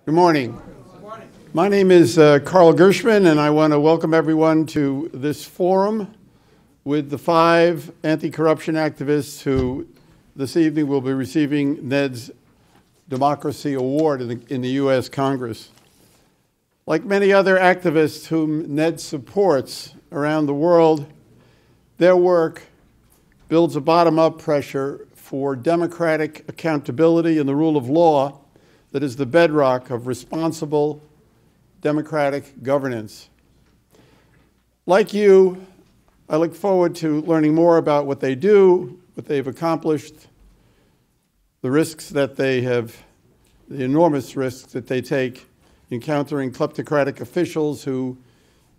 Good morning. My name is Carl Gershman, and I want to welcome everyone to this forum with the 5 anti-corruption activists who this evening will be receiving Ned's Democracy Award in the U.S. Congress. Like many other activists whom Ned supports around the world, their work builds a bottom-up pressure for democratic accountability and the rule of law that is the bedrock of responsible democratic governance. Like you, I look forward to learning more about what they do, what they've accomplished, the risks that they have, the enormous risks that they take encountering kleptocratic officials who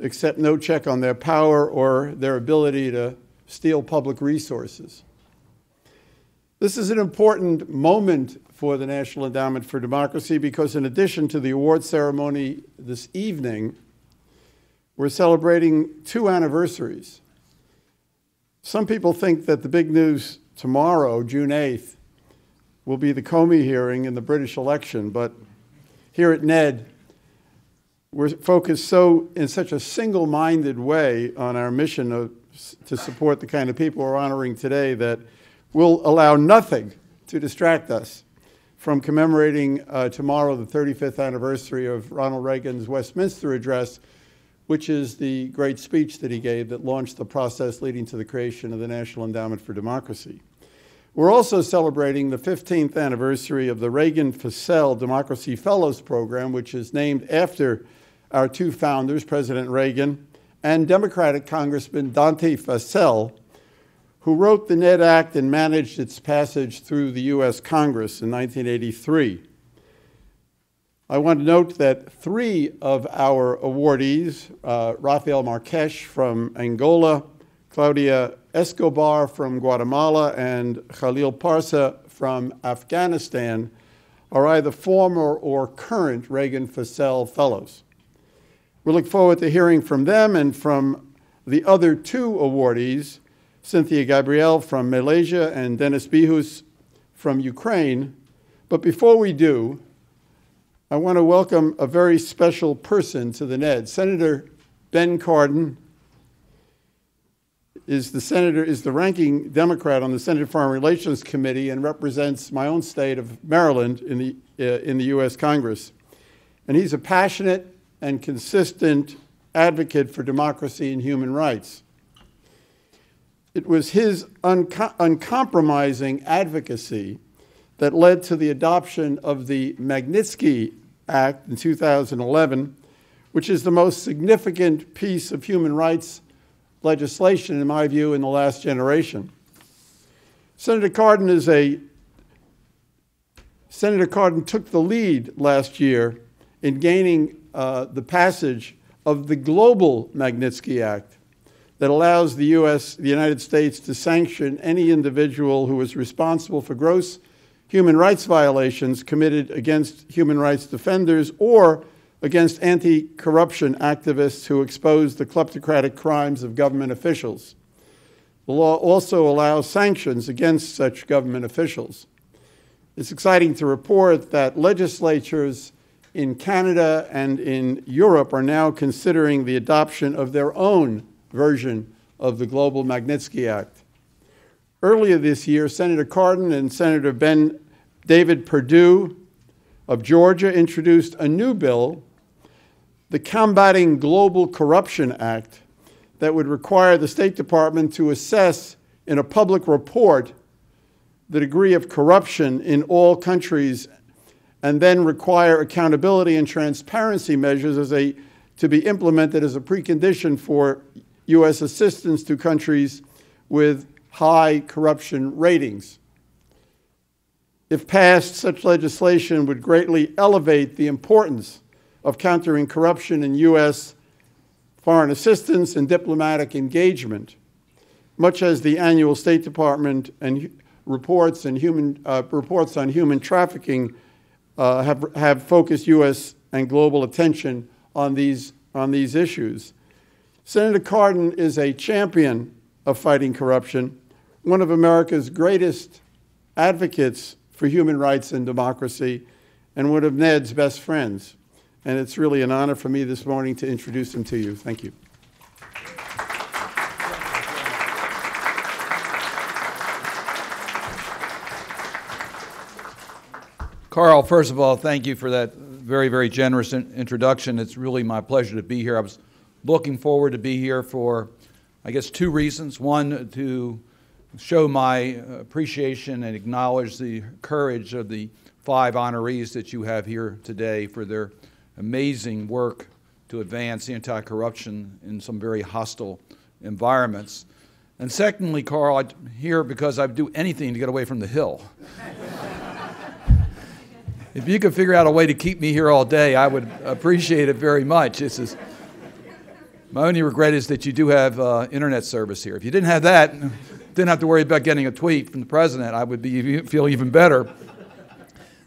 accept no check on their power or their ability to steal public resources. This is an important moment for the National Endowment for Democracy because in addition to the award ceremony this evening, we're celebrating 2 anniversaries. Some people think that the big news tomorrow, June 8th, will be the Comey hearing in the British election, but here at NED, we're focused in such a single-minded way on our mission to support the kind of people we're honoring today that we'll allow nothing to distract us from commemorating tomorrow the 35th anniversary of Ronald Reagan's Westminster Address, which is the great speech that he gave that launched the process leading to the creation of the National Endowment for Democracy. We're also celebrating the 15th anniversary of the Reagan-Fussell Democracy Fellows Program, which is named after our 2 founders, President Reagan and Democratic Congressman Dante Fussell, who wrote the NED Act and managed its passage through the U.S. Congress in 1983. I want to note that 3 of our awardees, Rafael Marques from Angola, Claudia Escobar from Guatemala, and Khalil Parsa from Afghanistan, are either former or current Reagan-Fussell Fellows. We look forward to hearing from them and from the other 2 awardees, Cynthia Gabriel from Malaysia and Denis Bihus from Ukraine. But before we do, I want to welcome a very special person to the NED. Senator Ben Cardin is the ranking Democrat on the Senate Foreign Relations Committee and represents my own state of Maryland in the U.S. Congress. And he's a passionate and consistent advocate for democracy and human rights. It was his uncompromising advocacy that led to the adoption of the Magnitsky Act in 2011, which is the most significant piece of human rights legislation, in my view, in the last generation. Senator Cardin took the lead last year in gaining the passage of the global Magnitsky Act that allows the United States to sanction any individual who is responsible for gross human rights violations committed against human rights defenders or against anti-corruption activists who expose the kleptocratic crimes of government officials. The law also allows sanctions against such government officials. It's exciting to report that legislatures in Canada and in Europe are now considering the adoption of their own version of the global Magnitsky Act. Earlier this year, Senator Cardin and Senator David Perdue of Georgia introduced a new bill, the Combating Global Corruption Act, that would require the State Department to assess in a public report the degree of corruption in all countries and then require accountability and transparency measures to be implemented as a precondition for U.S. assistance to countries with high corruption ratings. If passed, such legislation would greatly elevate the importance of countering corruption in U.S. foreign assistance and diplomatic engagement, much as the annual State Department and reports on human trafficking have focused U.S. and global attention on these issues. Senator Cardin is a champion of fighting corruption, one of America's greatest advocates for human rights and democracy, and one of Ned's best friends. And it's really an honor for me this morning to introduce him to you. Thank you. Carl, first of all, thank you for that very, very generous introduction. It's really my pleasure to be here. I was looking forward to be here for, I guess, two reasons. One, to show my appreciation and acknowledge the courage of the 5 honorees that you have here today for their amazing work to advance anti-corruption in some very hostile environments. And secondly, Carl, I'm here because I'd do anything to get away from the Hill. If you could figure out a way to keep me here all day, I would appreciate it very much. My only regret is that you do have internet service here. If you didn't have that, didn't have to worry about getting a tweet from the president, I would feel even better.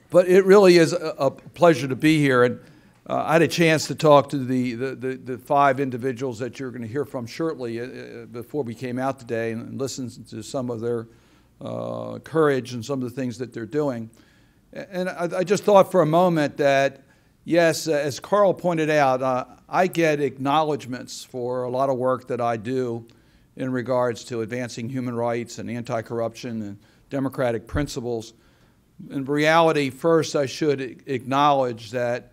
But it really is a pleasure to be here. And I had a chance to talk to the 5 individuals that you're going to hear from shortly before we came out today and listen to some of their courage and some of the things that they're doing. And I just thought for a moment that, yes, as Carl pointed out, I get acknowledgments for a lot of work that I do in regards to advancing human rights and anti-corruption and democratic principles. In reality, first I should acknowledge that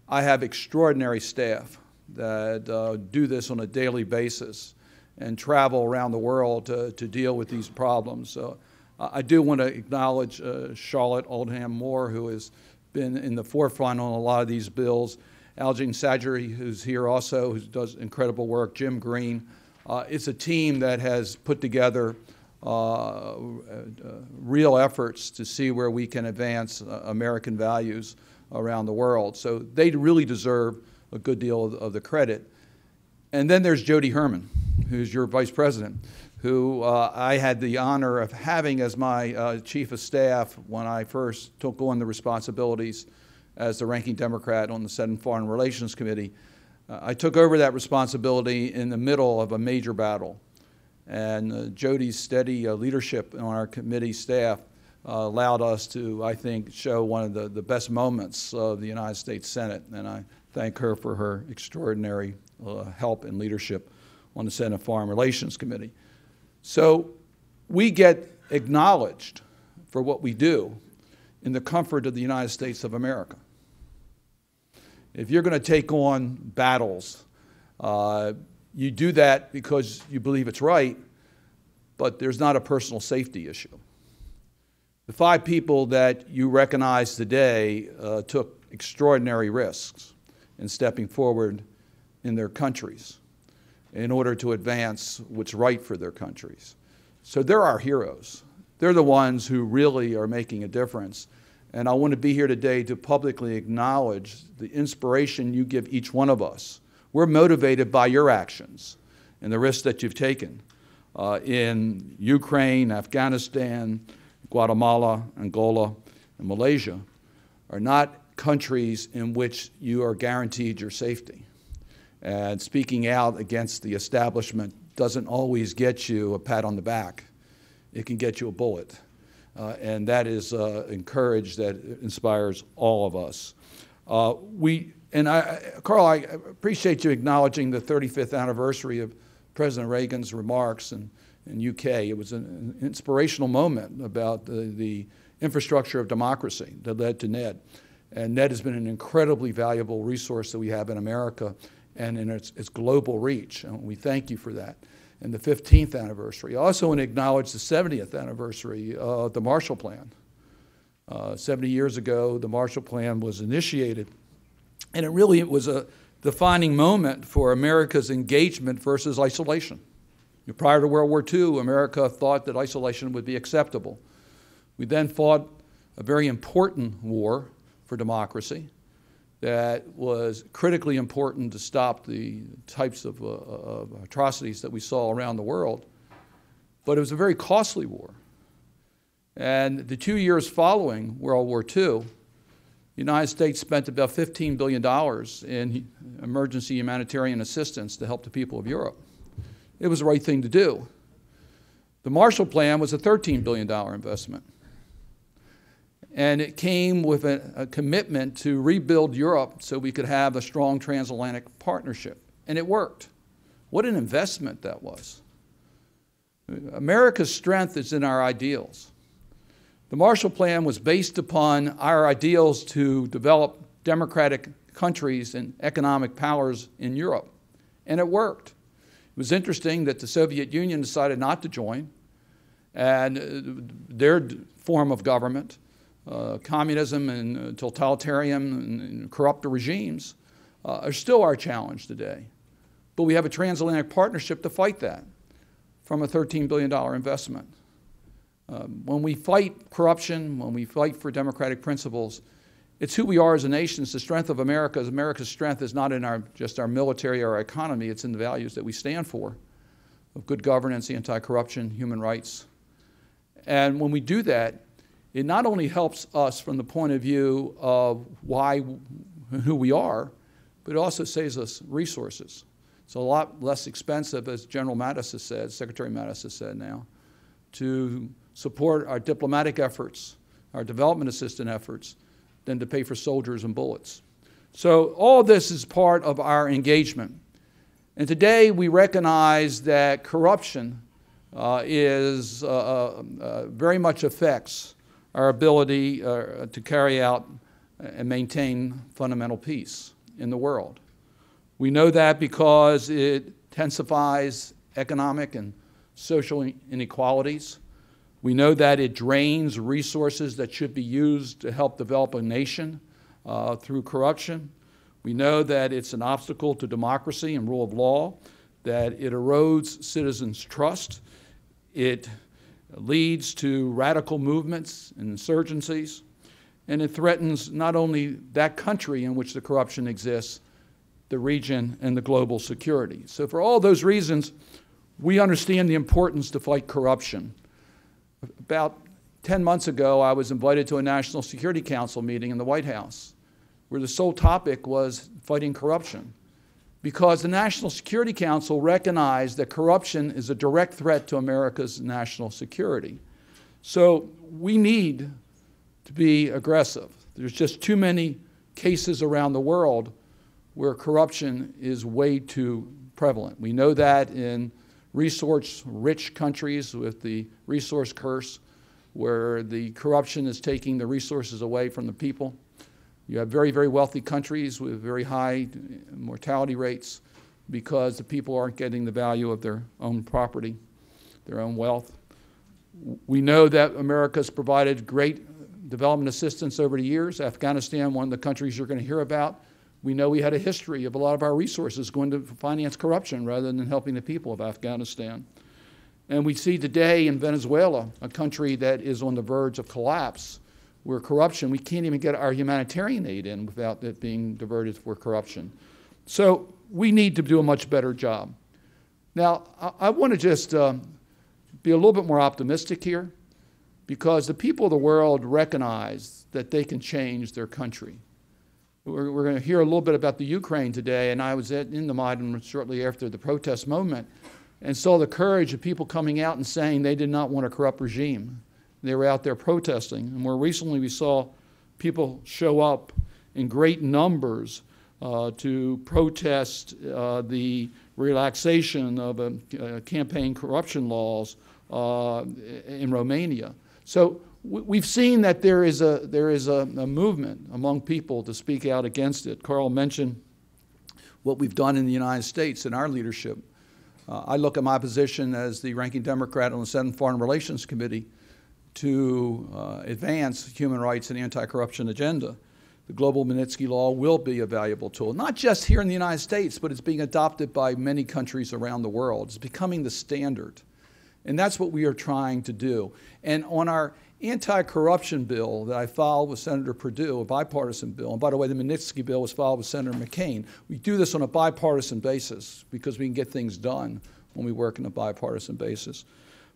I have extraordinary staff that do this on a daily basis and travel around the world to deal with these problems. So I do want to acknowledge Charlotte Oldham Moore, who has been in the forefront on a lot of these bills. Algene Sajari, who's here also, who does incredible work. Jim Green. It's a team that has put together real efforts to see where we can advance American values around the world. So they really deserve a good deal of the credit. And then there's Jody Herman, who's your vice president, who I had the honor of having as my chief of staff when I first took on the responsibilities as the ranking Democrat on the Senate Foreign Relations Committee. I took over that responsibility in the middle of a major battle. And Jody's steady leadership on our committee staff allowed us to, I think, show one of the best moments of the United States Senate. And I thank her for her extraordinary help and leadership on the Senate Foreign Relations Committee. So we get acknowledged for what we do in the comfort of the United States of America. If you're going to take on battles, you do that because you believe it's right, but there's not a personal safety issue. The 5 people that you recognize today took extraordinary risks in stepping forward in their countries in order to advance what's right for their countries. So they're our heroes. They're the ones who really are making a difference. And I want to be here today to publicly acknowledge the inspiration you give each one of us. We're motivated by your actions and the risks that you've taken in Ukraine, Afghanistan, Guatemala, Angola, and Malaysia are not countries in which you are guaranteed your safety. And speaking out against the establishment doesn't always get you a pat on the back. It can get you a bullet. And that is encouraged, that inspires all of us. Carl, I appreciate you acknowledging the 35th anniversary of President Reagan's remarks in UK. It was an inspirational moment about the infrastructure of democracy that led to NED. And NED has been an incredibly valuable resource that we have in America and in its global reach. And we thank you for that. And the 15th anniversary. I also want to acknowledge the 70th anniversary of the Marshall Plan. 70 years ago, the Marshall Plan was initiated. And it was a defining moment for America's engagement versus isolation. Prior to World War II, America thought that isolation would be acceptable. We then fought a very important war for democracy that was critically important to stop the types of atrocities that we saw around the world. But it was a very costly war. And the 2 years following World War II, the United States spent about $15 billion in emergency humanitarian assistance to help the people of Europe. It was the right thing to do. The Marshall Plan was a $13 billion investment. And it came with a commitment to rebuild Europe so we could have a strong transatlantic partnership. And it worked. What an investment that was. America's strength is in our ideals. The Marshall Plan was based upon our ideals to develop democratic countries and economic powers in Europe. And it worked. It was interesting that the Soviet Union decided not to join, and their form of government, communism and totalitarian and corrupt regimes, are still our challenge today. But we have a transatlantic partnership to fight that from a $13 billion investment. When we fight corruption, when we fight for democratic principles, it's who we are as a nation. It's the strength of America. America's strength is not in just our military or our economy. It's in the values that we stand for, of good governance, anti-corruption, human rights. And when we do that, it not only helps us from the point of view of who we are, but it also saves us resources. It's a lot less expensive, as General Mattis has said, Secretary Mattis has said now, to support our diplomatic efforts, our development assistance efforts, than to pay for soldiers and bullets. So all this is part of our engagement. And today we recognize that corruption very much affects our ability to carry out and maintain fundamental peace in the world. We know that because it intensifies economic and social inequalities. We know that it drains resources that should be used to help develop a nation through corruption. We know that it's an obstacle to democracy and rule of law, that it erodes citizens' trust. It leads to radical movements and insurgencies, and it threatens not only that country in which the corruption exists, the region and the global security. So for all those reasons, we understand the importance to fight corruption. About 10 months ago, I was invited to a National Security Council meeting in the White House, where the sole topic was fighting corruption, because the National Security Council recognized that corruption is a direct threat to America's national security. So we need to be aggressive. There's just too many cases around the world where corruption is way too prevalent. We know that in resource-rich countries with the resource curse, where the corruption is taking the resources away from the people. You have very, very wealthy countries with very high mortality rates because the people aren't getting the value of their own property, their own wealth. We know that America's provided great development assistance over the years. Afghanistan, one of the countries you're going to hear about, we know we had a history of a lot of our resources going to finance corruption rather than helping the people of Afghanistan. And we see today in Venezuela, a country that is on the verge of collapse, where corruption, we can't even get our humanitarian aid in without it being diverted for corruption. So we need to do a much better job. Now, I want to just be a little bit more optimistic here, because the people of the world recognize that they can change their country. We're going to hear a little bit about the Ukraine today, and I was in the Maidan shortly after the protest moment and saw the courage of people coming out and saying they did not want a corrupt regime. They were out there protesting. And more recently, we saw people show up in great numbers to protest the relaxation of campaign corruption laws in Romania. So we've seen that there is a movement among people to speak out against it. Carl mentioned what we've done in the United States in our leadership. I look at my position as the ranking Democrat on the Senate Foreign Relations Committee to advance human rights and anti-corruption agenda. The Global Magnitsky Law will be a valuable tool, not just here in the United States, but it's being adopted by many countries around the world. It's becoming the standard. And that's what we are trying to do. And on our anti-corruption bill that I filed with Senator Perdue, a bipartisan bill, and by the way, the Magnitsky bill was filed with Senator McCain. We do this on a bipartisan basis because we can get things done when we work on a bipartisan basis.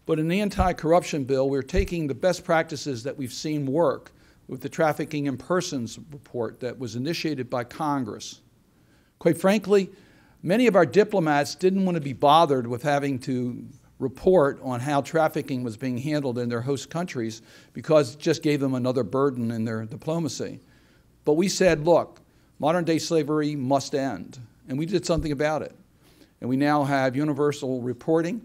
But in the anti-corruption bill, we're taking the best practices that we've seen work with the Trafficking in Persons report that was initiated by Congress. Quite frankly, many of our diplomats didn't want to be bothered with having to report on how trafficking was being handled in their host countries because it just gave them another burden in their diplomacy. But we said, look, modern-day slavery must end, and we did something about it. And we now have universal reporting,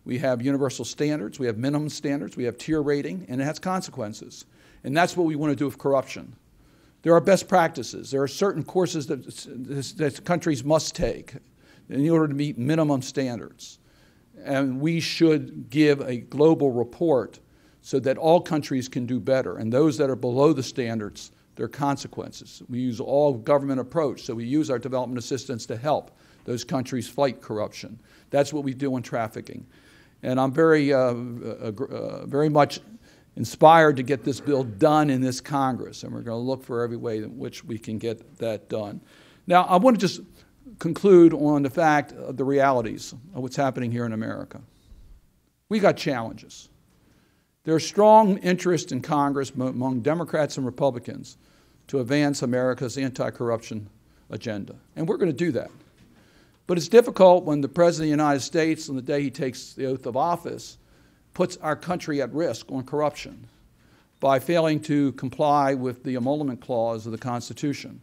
we have universal standards, we have minimum standards, we have tier rating, and it has consequences. And that's what we want to do with corruption. There are best practices. There are certain courses that countries must take in order to meet minimum standards. And we should give a global report so that all countries can do better. And those that are below the standards, there are consequences. We use all government approach, so we use our development assistance to help those countries fight corruption. That's what we do in trafficking. And I'm very much inspired to get this bill done in this Congress, and we're going to look for every way in which we can get that done. Now, I want to just conclude on the fact of the realities of what's happening here in America. We got challenges. There's strong interest in Congress among Democrats and Republicans to advance America's anti-corruption agenda, and we're going to do that. But it's difficult when the President of the United States, on the day he takes the oath of office, puts our country at risk on corruption by failing to comply with the emolument clause of the Constitution.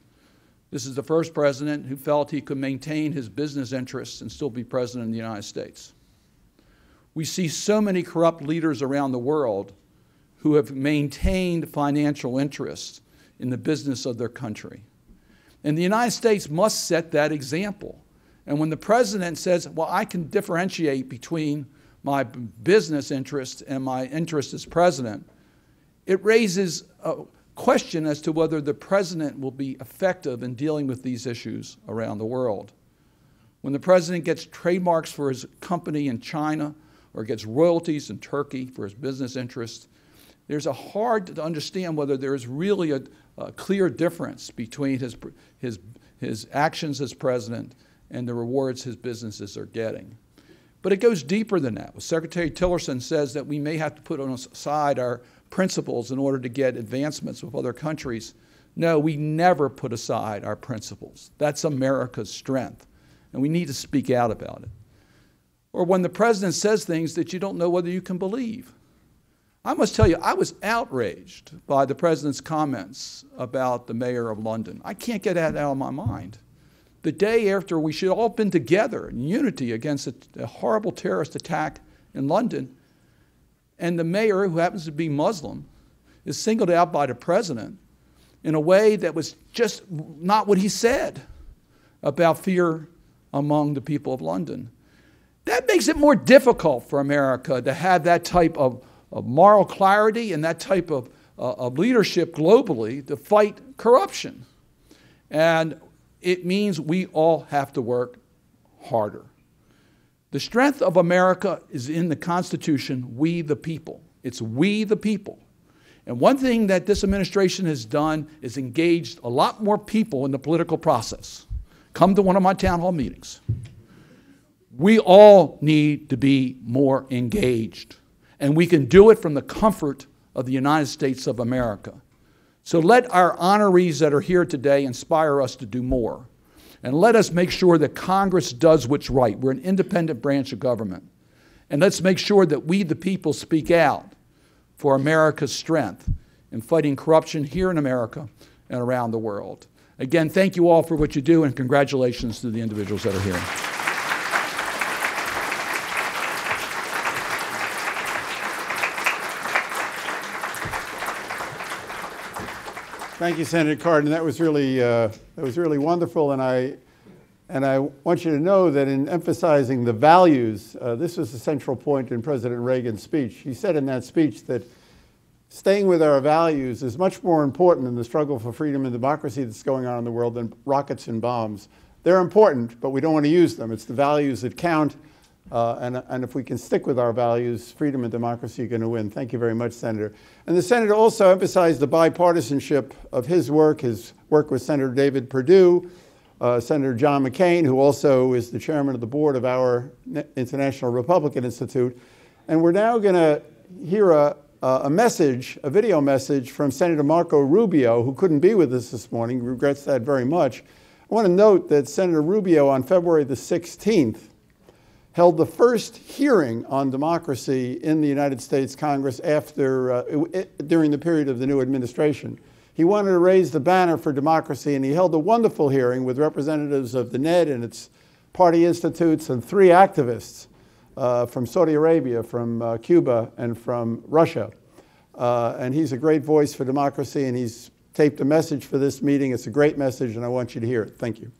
This is the first president who felt he could maintain his business interests and still be president of the United States. We see so many corrupt leaders around the world who have maintained financial interests in the business of their country. And the United States must set that example. And when the president says, well, I can differentiate between my business interest and my interest as president, it raises a question as to whether the president will be effective in dealing with these issues around the world. When the president gets trademarks for his company in China or gets royalties in Turkey for his business interests, there's a hard to understand whether there is really a clear difference between his actions as president and the rewards his businesses are getting. But it goes deeper than that. Secretary Tillerson says that we may have to put aside our principles in order to get advancements with other countries. No, we never put aside our principles. That's America's strength, and we need to speak out about it. Or when the president says things that you don't know whether you can believe. I must tell you, I was outraged by the president's comments about the mayor of London. I can't get that out of my mind. The day after we should all have been together in unity against a horrible terrorist attack in London, and the mayor, who happens to be Muslim, is singled out by the president in a way that was just not what he said about fear among the people of London. That makes it more difficult for America to have that type of moral clarity and that type of leadership globally to fight corruption. And it means we all have to work harder. The strength of America is in the Constitution, we the people. It's we the people. And one thing that this administration has done is engaged a lot more people in the political process. Come to one of my town hall meetings. We all need to be more engaged. And we can do it from the comfort of the United States of America. So let our honorees that are here today inspire us to do more. And let us make sure that Congress does what's right. We're an independent branch of government. And let's make sure that we, the people, speak out for America's strength in fighting corruption here in America and around the world. Again, thank you all for what you do, and congratulations to the individuals that are here. Thank you, Senator Cardin. That was really wonderful, and I want you to know that in emphasizing the values, this was the central point in President Reagan's speech. He said in that speech that staying with our values is much more important in the struggle for freedom and democracy that's going on in the world than rockets and bombs. They're important, but we don't want to use them. It's the values that count, and if we can stick with our values, freedom and democracy are going to win. Thank you very much, Senator. And the Senator also emphasized the bipartisanship of his work with Senator David Perdue, Senator John McCain, who also is the chairman of the board of our International Republican Institute. And we're now going to hear a video message from Senator Marco Rubio, who couldn't be with us this morning, regrets that very much. I want to note that Senator Rubio on February the 16th held the first hearing on democracy in the United States Congress during the period of the new administration. He wanted to raise the banner for democracy, and he held a wonderful hearing with representatives of the NED and its party institutes and 3 activists from Saudi Arabia, from Cuba, and from Russia. And he's a great voice for democracy, and he's taped a message for this meeting. It's a great message, and I want you to hear it. Thank you.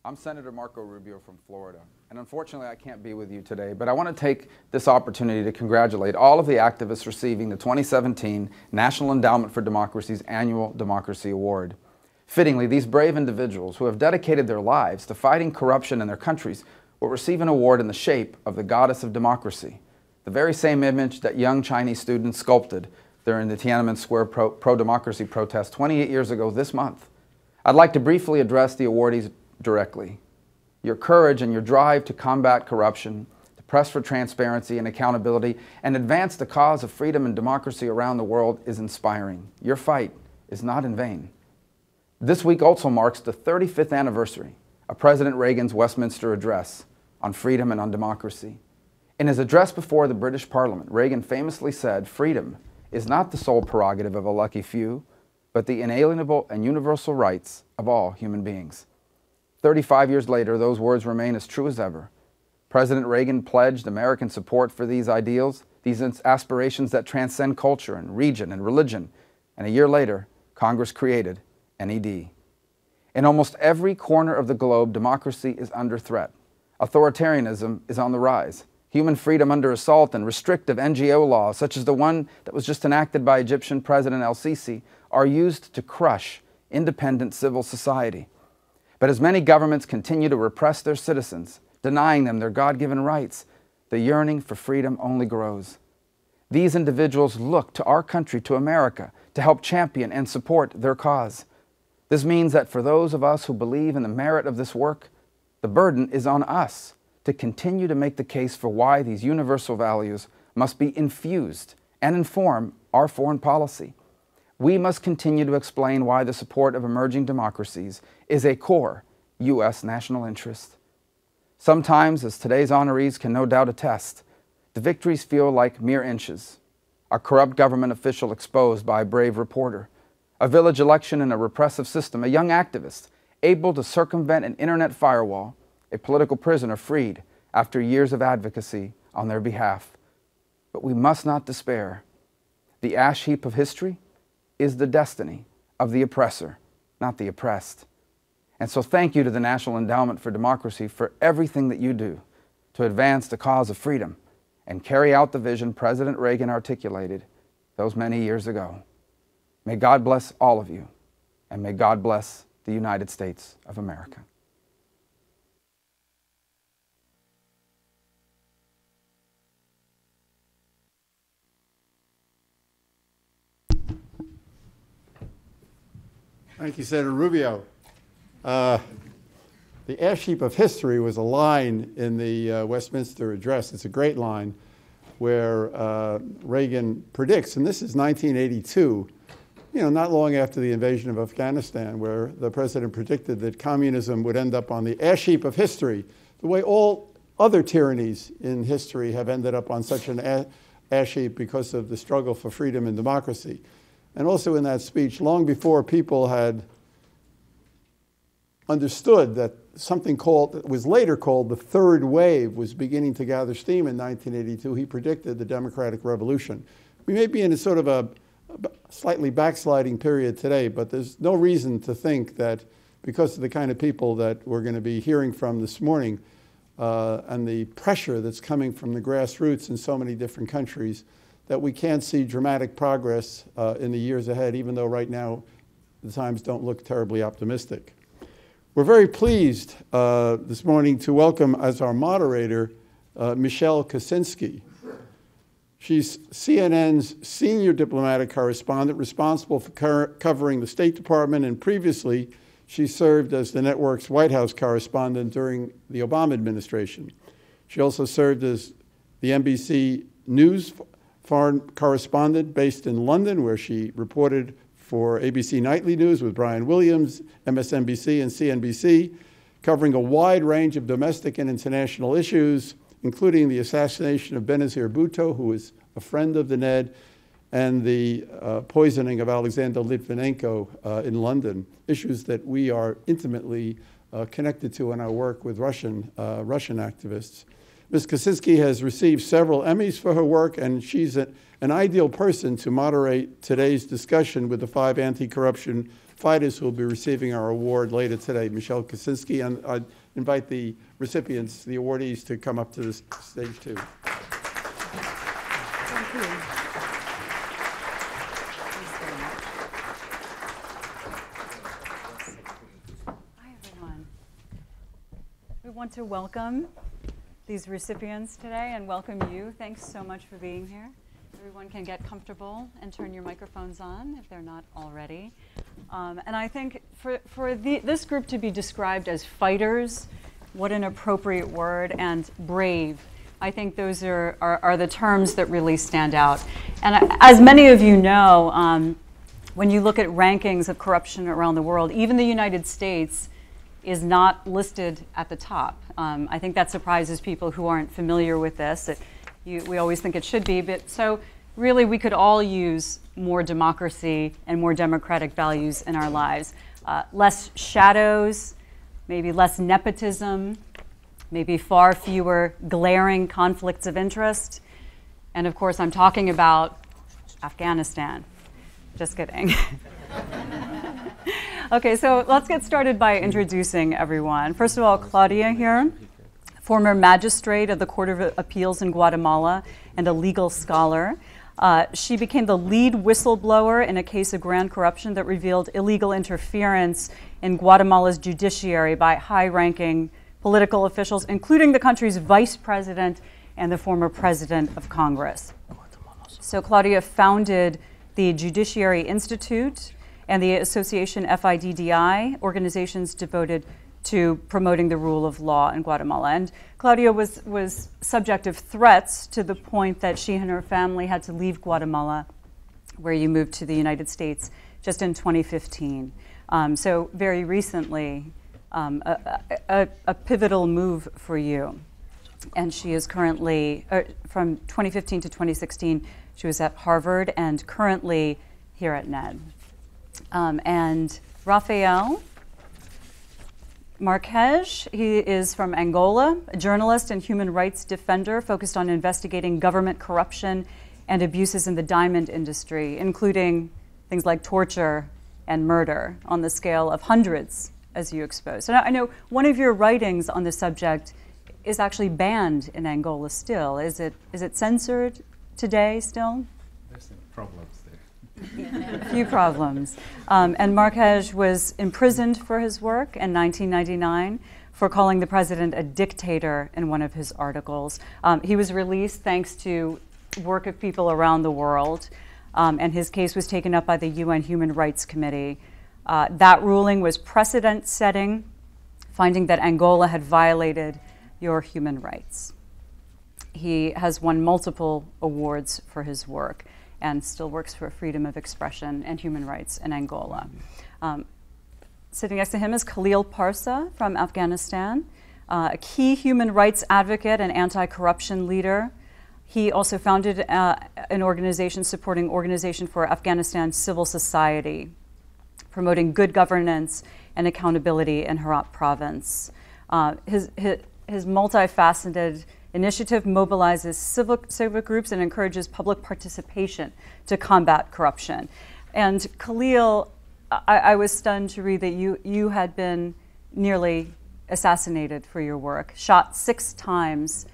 I'm Senator Marco Rubio from Florida, and unfortunately I can't be with you today, but I want to take this opportunity to congratulate all of the activists receiving the 2017 National Endowment for Democracy's annual Democracy Award. Fittingly, these brave individuals who have dedicated their lives to fighting corruption in their countries will receive an award in the shape of the Goddess of Democracy, the very same image that young Chinese students sculpted during the Tiananmen Square pro-democracy protest 28 years ago this month. I'd like to briefly address the awardees directly. Your courage and your drive to combat corruption, to press for transparency and accountability, and advance the cause of freedom and democracy around the world is inspiring. Your fight is not in vain. This week also marks the 35th anniversary of President Reagan's Westminster Address on freedom and on democracy. In his address before the British Parliament, Reagan famously said, "Freedom is not the sole prerogative of a lucky few, but the inalienable and universal rights of all human beings." 35 years later, those words remain as true as ever. President Reagan pledged American support for these ideals, these aspirations that transcend culture and region and religion, and a year later, Congress created NED. In almost every corner of the globe, democracy is under threat. Authoritarianism is on the rise. Human freedom under assault and restrictive NGO laws, such as the one that was just enacted by Egyptian President El-Sisi, are used to crush independent civil society. But as many governments continue to repress their citizens, denying them their God-given rights, the yearning for freedom only grows. These individuals look to our country, to America, to help champion and support their cause. This means that for those of us who believe in the merit of this work, the burden is on us to continue to make the case for why these universal values must be infused and inform our foreign policy. We must continue to explain why the support of emerging democracies is a core U.S. national interest. Sometimes, as today's honorees can no doubt attest, the victories feel like mere inches. A corrupt government official exposed by a brave reporter, a village election in a repressive system, a young activist able to circumvent an internet firewall, a political prisoner freed after years of advocacy on their behalf. But we must not despair. The ash heap of history is the destiny of the oppressor, not the oppressed. And so thank you to the National Endowment for Democracy for everything that you do to advance the cause of freedom and carry out the vision President Reagan articulated those many years ago. May God bless all of you, and may God bless the United States of America. Thank you, Senator Rubio. The ash heap of history was a line in the Westminster Address. It's a great line where Reagan predicts, and this is 1982, not long after the invasion of Afghanistan, where the president predicted that communism would end up on the ash heap of history, the way all other tyrannies in history have ended up on such an ash heap because of the struggle for freedom and democracy. And also in that speech, long before people had understood that something that was later called the third wave was beginning to gather steam in 1982, he predicted the Democratic Revolution. We may be in a sort of a slightly backsliding period today, but there's no reason to think that because of the kind of people that we're going to be hearing from this morning and the pressure that's coming from the grassroots in so many different countries, that we can't see dramatic progress in the years ahead, even though right now the times don't look terribly optimistic. We're very pleased this morning to welcome as our moderator Michelle Kosinski. She's CNN's senior diplomatic correspondent responsible for covering the State Department, and previously she served as the network's White House correspondent during the Obama administration. She also served as the NBC News foreign correspondent based in London, where she reported for ABC Nightly News with Brian Williams, MSNBC, and CNBC, covering a wide range of domestic and international issues, including the assassination of Benazir Bhutto, who was a friend of the NED, and the poisoning of Alexander Litvinenko in London, issues that we are intimately connected to in our work with Russian activists. Ms. Kosinski has received several Emmys for her work, and she's an ideal person to moderate today's discussion with the 5 anti-corruption fighters who will be receiving our award later today. Michelle Kosinski, and I invite the recipients, the awardees, to come up to the stage too. Thank you. Hi, everyone. We want to welcome these recipients today and welcome you. Thanks so much for being here. Everyone can get comfortable and turn your microphones on if they're not already. And I think for this group to be described as fighters, what an appropriate word, and brave. I think those are the terms that really stand out. And as many of you know, when you look at rankings of corruption around the world, even the United States is not listed at the top. I think that surprises people who aren't familiar with this. We always think it should be, but so really we could all use more democracy and more democratic values in our lives. Less shadows, maybe less nepotism, maybe far fewer glaring conflicts of interest. And of course, I'm talking about Afghanistan. Just kidding. Okay, so let's get started by introducing everyone. First of all, Claudia here, former magistrate of the Court of Appeals in Guatemala and a legal scholar. She became the lead whistleblower in a case of grand corruption that revealed illegal interference in Guatemala's judiciary by high-ranking political officials, including the country's vice president and the former president of Congress. So Claudia founded the Judiciary Institute and the Association FIDDI, organizations devoted to promoting the rule of law in Guatemala. And Claudia was subject of threats to the point that she and her family had to leave Guatemala, where you moved to the United States just in 2015. So very recently, a pivotal move for you. And she is currently, from 2015 to 2016, she was at Harvard and currently here at NED. And Rafael Marques, he is from Angola, a journalist and human rights defender focused on investigating government corruption and abuses in the diamond industry, including things like torture and murder on the scale of hundreds, as you expose. So I know one of your writings on the subject is actually banned in Angola still. Is it censored today still? There's some problems there. A few problems. And Marques was imprisoned for his work in 1999 for calling the president a dictator in one of his articles. He was released thanks to work of people around the world, and his case was taken up by the UN Human Rights Committee. That ruling was precedent-setting, finding that Angola had violated your human rights. He has won multiple awards for his work and still works for freedom of expression and human rights in Angola. Sitting next to him is Khalil Parsa from Afghanistan, a key human rights advocate and anti-corruption leader. He also founded an organization supporting Organization for Afghanistan Civil Society, promoting good governance and accountability in Herat province. His multifaceted initiative mobilizes civic groups and encourages public participation to combat corruption. And Khalil, I was stunned to read that you had been nearly assassinated for your work, shot 6 times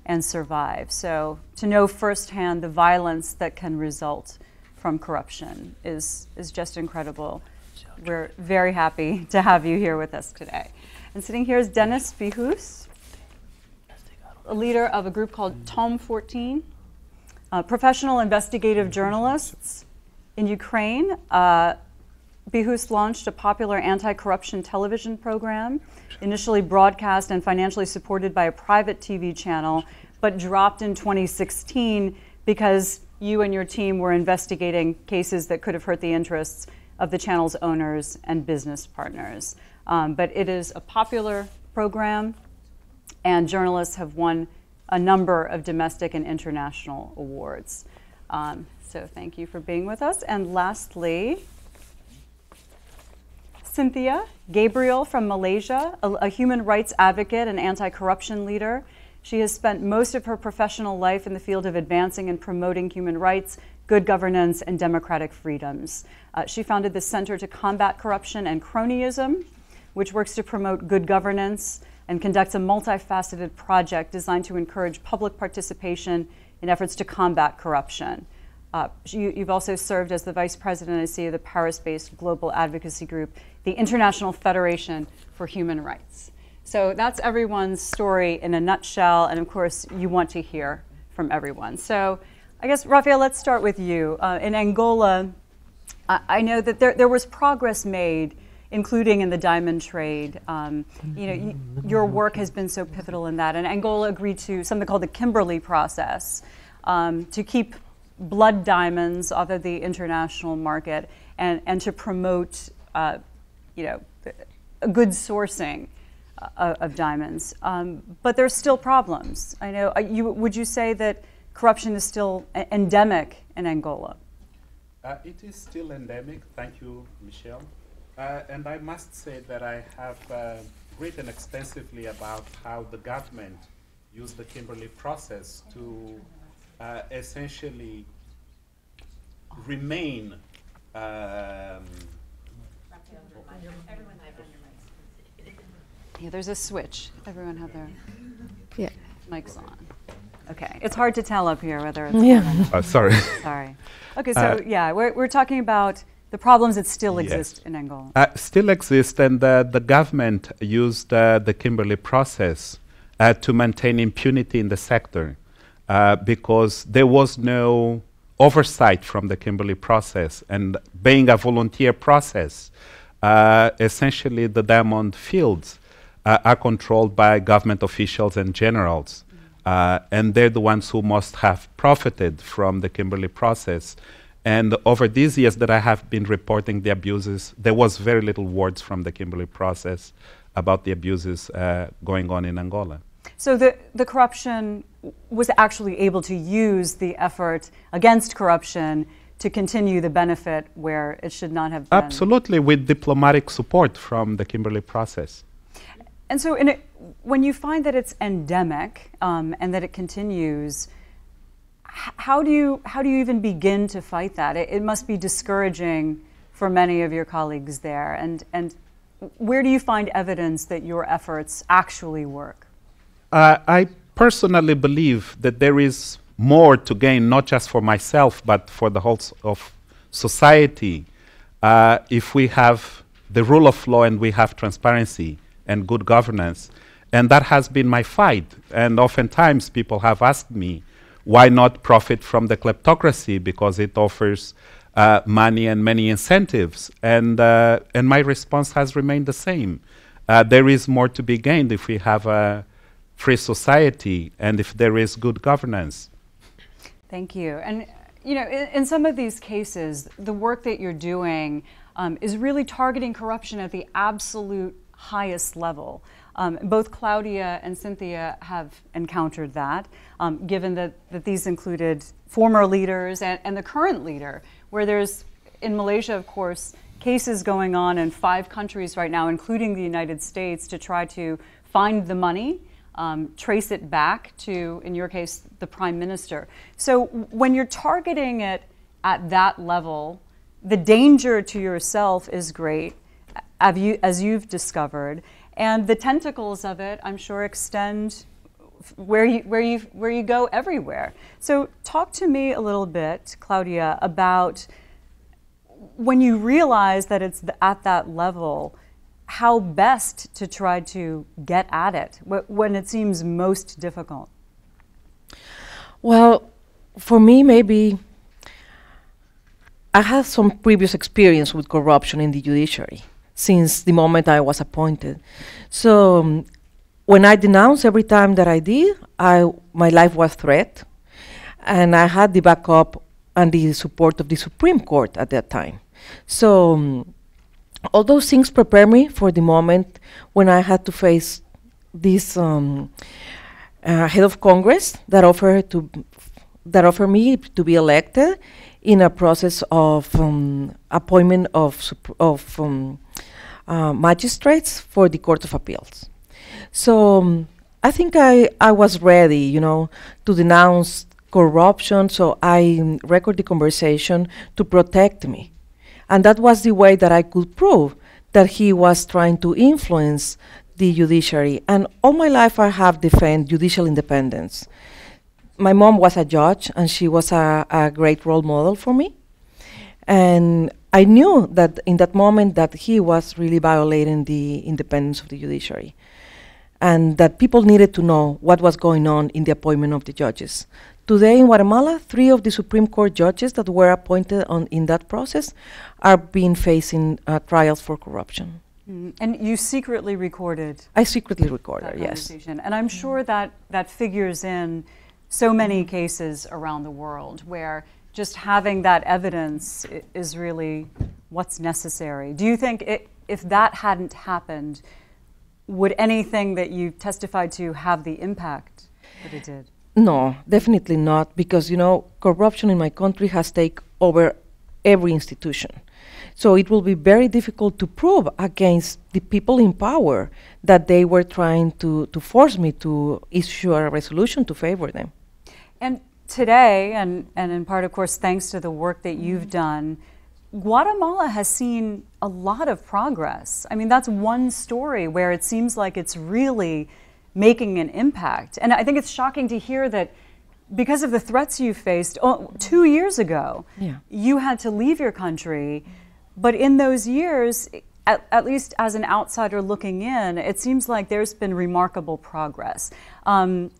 and survived. So to know firsthand the violence that can result from corruption is just incredible. We're very happy to have you here with us today. And sitting here is Denis Bihus, a leader of a group called Tom 14, professional investigative journalists in Ukraine, Bihus launched a popular anti-corruption television program, initially broadcast and financially supported by a private TV channel, but dropped in 2016 because you and your team were investigating cases that could have hurt the interests of the channel's owners and business partners. But it is a popular program, and journalists have won a number of domestic and international awards. So thank you for being with us. And lastly, Cynthia Gabriel from Malaysia, a human rights advocate and anti-corruption leader. She has spent most of her professional life in the field of advancing and promoting human rights, good governance, and democratic freedoms. She founded the Center to Combat Corruption and Cronyism, which works to promote good governance and conducts a multifaceted project designed to encourage public participation in efforts to combat corruption. You've also served as the Vice President and CEO of the Paris-based global advocacy group, the International Federation for Human Rights. So that's everyone's story in a nutshell, and of course, you want to hear from everyone. So I guess, Rafael, let's start with you. In Angola, I know that there was progress made, including in the diamond trade. Your work has been so pivotal in that, and Angola agreed to something called the Kimberley process to keep blood diamonds off of the international market and to promote a good sourcing of diamonds. But there's still problems. I know, would you say that corruption is still endemic in Angola? It is still endemic, thank you, Michelle. And I must say that I have written extensively about how the government used the Kimberley process to essentially remain Yeah, there's a switch. Everyone have their mics on. Okay, it's hard to tell up here whether it's sorry. Sorry. Okay, so we're talking about the problems that still exist in Angola. Still exist, and the government used the Kimberley process to maintain impunity in the sector because there was no oversight from the Kimberley process, and being a volunteer process, essentially the diamond fields are controlled by government officials and generals, and they're the ones who must have profited from the Kimberley process. And over these years that I have been reporting the abuses, there was very little words from the Kimberley process about the abuses going on in Angola. So the corruption was actually able to use the effort against corruption to continue the benefit where it should not have been. Absolutely, with diplomatic support from the Kimberley process. And so when you find that it's endemic and that it continues, how do you even begin to fight that? It must be discouraging for many of your colleagues there. And where do you find evidence that your efforts actually work? I personally believe that there is more to gain, not just for myself, but for the whole of society, if we have the rule of law and we have transparency and good governance. And that has been my fight. And oftentimes people have asked me, why not profit from the kleptocracy? Because it offers money and many incentives. And my response has remained the same. There is more to be gained if we have a free society and if there is good governance. Thank you. And in some of these cases, the work that you're doing is really targeting corruption at the absolute highest level. Both Claudia and Cynthia have encountered that, given that these included former leaders and the current leader, where there's, in Malaysia, of course, cases going on in 5 countries right now, including the United States, to try to find the money, trace it back to, in your case, the Prime Minister. So when you're targeting it at that level, the danger to yourself is great, as you've discovered, and the tentacles of it, I'm sure, extend where you go everywhere. So talk to me a little bit, Claudia, about when you realize that it's at that level, how best to try to get at it when it seems most difficult. Well, for me, maybe I had some previous experience with corruption in the judiciary since the moment I was appointed. So when I denounced every time that I did, my life was threatened, and I had the backup and the support of the Supreme Court at that time. So all those things prepared me for the moment when I had to face this head of Congress that offered me to be elected in a process of appointment of magistrates for the Court of Appeals. So I think I was ready, to denounce corruption, so I record the conversation to protect me. And that was the way that I could prove that he was trying to influence the judiciary. And all my life I have defended judicial independence. My mom was a judge, and she was a great role model for me. And I knew that in that moment that he was really violating the independence of the judiciary, and that people needed to know what was going on in the appointment of the judges. Today in Guatemala, 3 of the Supreme Court judges that were appointed in that process are being facing trials for corruption. And you secretly recorded. I secretly recorded, that yes. conversation. And I'm sure that that figures in so many cases around the world where just having that evidence is really what's necessary. Do you think if that hadn't happened, would anything that you testified to have the impact that it did? No, definitely not, because corruption in my country has taken over every institution. So it will be very difficult to prove against the people in power that they were trying to force me to issue a resolution to favor them. And today, and in part, of course, thanks to the work that you've done, Guatemala has seen a lot of progress. I mean, that's one story where it seems like it's really making an impact. And I think it's shocking to hear that because of the threats you faced 2 years ago, you had to leave your country. But in those years, at least as an outsider looking in, it seems like there's been remarkable progress.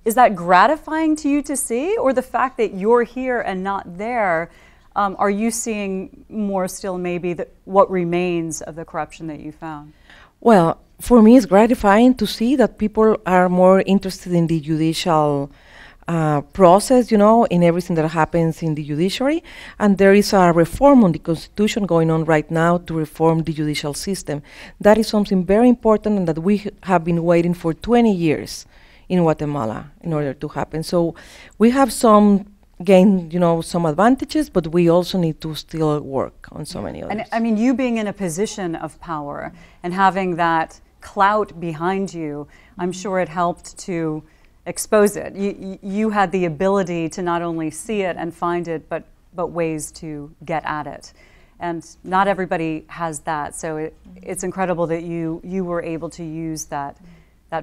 Is that gratifying to you to see? Or the fact that you're here and not there, are you seeing more still maybe what remains of the corruption that you found? Well, for me, it's gratifying to see that people are more interested in the judicial process, in everything that happens in the judiciary. And there is a reform on the Constitution going on right now to reform the judicial system. That is something very important and that we have been waiting for 20 years in Guatemala in order to happen. So we have some gain, some advantages, but we also need to still work on so many others. And I mean, you being in a position of power and having that clout behind you, I'm sure it helped to expose it. You had the ability to not only see it and find it, but ways to get at it. And not everybody has that. So it's incredible that you were able to use that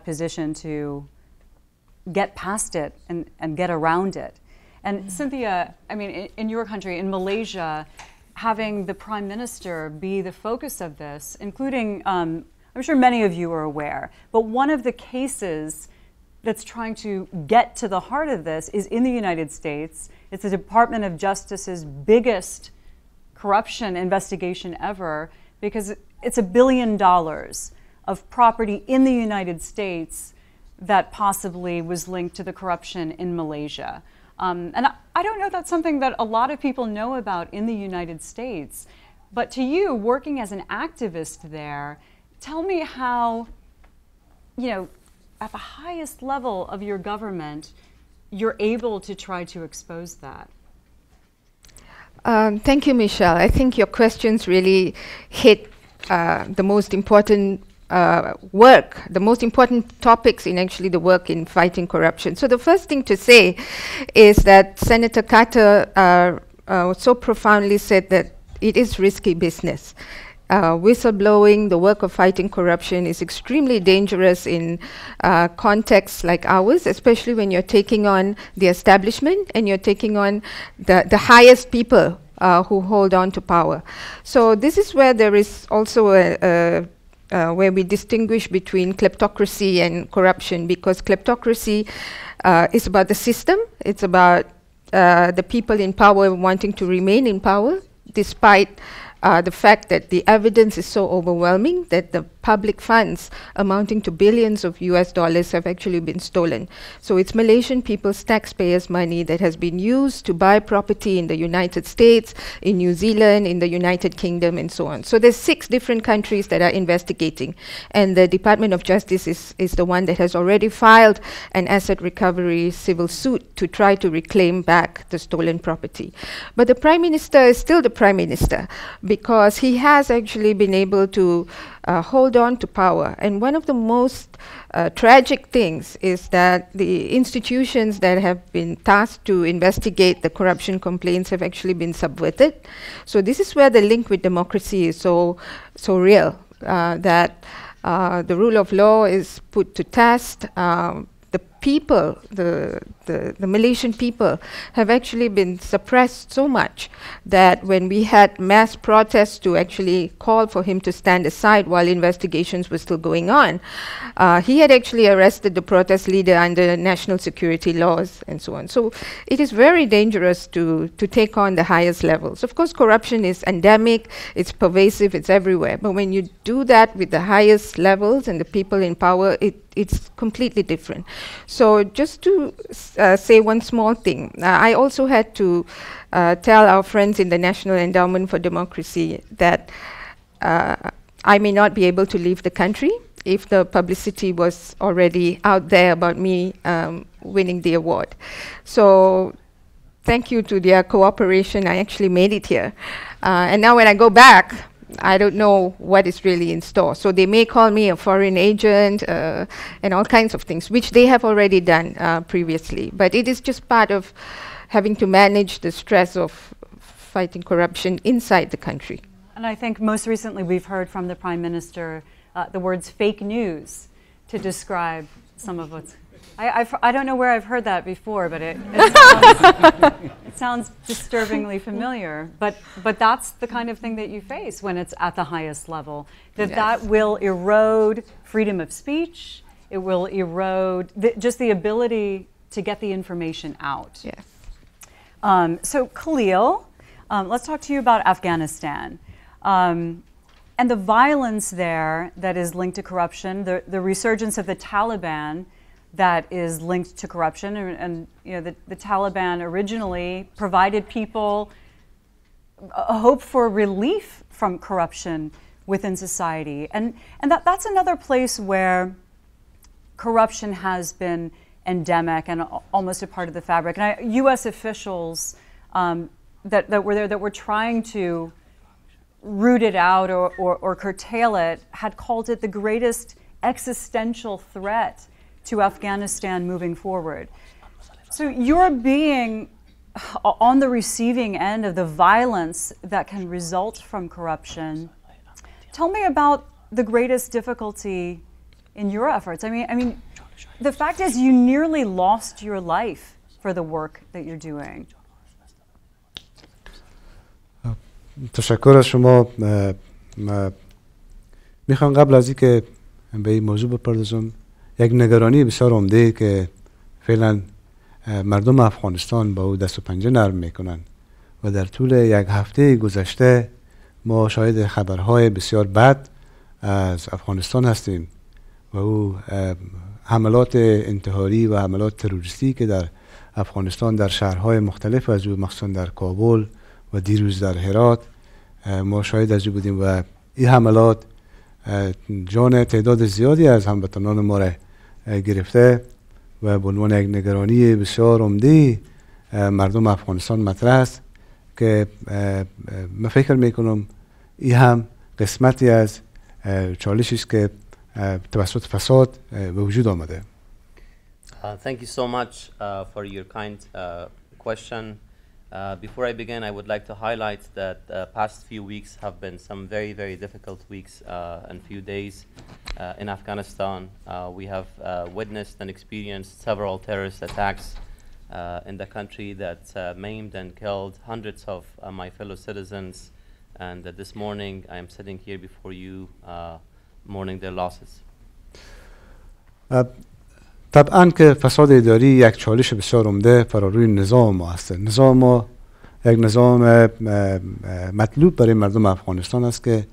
position to get past it and get around it. And Cynthia, I mean, in your country, in Malaysia, having the Prime Minister be the focus of this, including, I'm sure many of you are aware, but one of the cases that's trying to get to the heart of this is in the United States. It's the Department of Justice's biggest corruption investigation ever, because it's $1 billion of property in the United States that possibly was linked to the corruption in Malaysia. And I don't know if that's something that a lot of people know about in the United States, but to you, working as an activist there, tell me how, at the highest level of your government, you're able to try to expose that. Thank you, Michelle. I think your questions really hit the most important work, the most important topics in actually the work in fighting corruption. So the first thing to say is that Senator Carter so profoundly said that it is risky business. Whistleblowing, the work of fighting corruption, is extremely dangerous in contexts like ours, especially when you're taking on the establishment and you're taking on the highest people who hold on to power. So this is where there is also where we distinguish between kleptocracy and corruption, because kleptocracy is about the system, it's about the people in power wanting to remain in power. despite the fact that the evidence is so overwhelming that the public funds amounting to billions of US dollars have actually been stolen. So it's Malaysian people's taxpayers' money that has been used to buy property in the United States, in New Zealand, in the United Kingdom, and so on. So there's 6 different countries that are investigating, and the Department of Justice is the one that has already filed an asset recovery civil suit to try to reclaim back the stolen property. But the Prime Minister is still the Prime Minister, because he has actually been able to hold on to power. And one of the most tragic things is that the institutions that have been tasked to investigate the corruption complaints have actually been subverted. So this is where the link with democracy is so real, that the rule of law is put to test. The people, the Malaysian people, have actually been suppressed so much that when we had mass protests to actually call for him to stand aside while investigations were still going on, he had actually arrested the protest leader under national security laws and so on. So it is very dangerous to take on the highest levels. Of course, corruption is endemic, it's pervasive, it's everywhere. But when you do that with the highest levels and the people in power, it's completely different. So just to say one small thing, I also had to tell our friends in the National Endowment for Democracy that I may not be able to leave the country if the publicity was already out there about me winning the award. So thank you to their cooperation, I actually made it here. And now when I go back, I don't know what is really in store. So they may call me a foreign agent and all kinds of things, which they have already done previously. But it is just part of having to manage the stress of fighting corruption inside the country. And I think most recently we've heard from the Prime Minister the words fake news to describe some of what's... I don't know where I've heard that before, but it sounds disturbingly familiar. But that's the kind of thing that you face when it's at the highest level. That will erode freedom of speech. It will erode just the ability to get the information out. Yes. So Khalil, let's talk to you about Afghanistan. And the violence there that is linked to corruption, the resurgence of the Taliban that is linked to corruption, and you know, the Taliban originally provided people a hope for relief from corruption within society, and that's another place where corruption has been endemic and almost a part of the fabric. And U.S. officials that were there, that were trying to root it out or curtail it, had called it the greatest existential threat to Afghanistan moving forward. So you're being on the receiving end of the violence that can result from corruption. Tell me about the greatest difficulty in your efforts. I mean, the fact is you nearly lost your life for the work that you're doing. تشکر از شما. میخوام قبل از اینکه به این موضوع بپردازم یک نگرانی بسیار عمده که فعلا مردم افغانستان با او دست و پنجه نرم میکنن و در طول یک هفته گذشته ما شاهد خبرهای بسیار بد از افغانستان هستیم و او حملات انتحاری و حملات تروریستی که در افغانستان در شهرهای مختلف از او، مخصوصا در کابل و دیروز در هرات ما شاهد از او بودیم و این حملات جان تعداد زیادی از هموطنان ما را گرفته و به عنوان یک نگرانی بسیار عمده مردم افغانستان مطرح است که من فکر میکنم این هم قسمتی از چالشی است که توسط فساد به وجود آمده. Thank you so much for your kind question. Before I begin, I would like to highlight that the past few weeks have been some very, very difficult weeks and few days in Afghanistan. We have witnessed and experienced several terrorist attacks in the country that maimed and killed hundreds of my fellow citizens. And this morning, I am sitting here before you mourning their losses. طبعا که فساد اداری یک چالش بسیار عمده فراروی نظام ما است. نظام ما یک نظام مطلوب برای مردم افغانستان است که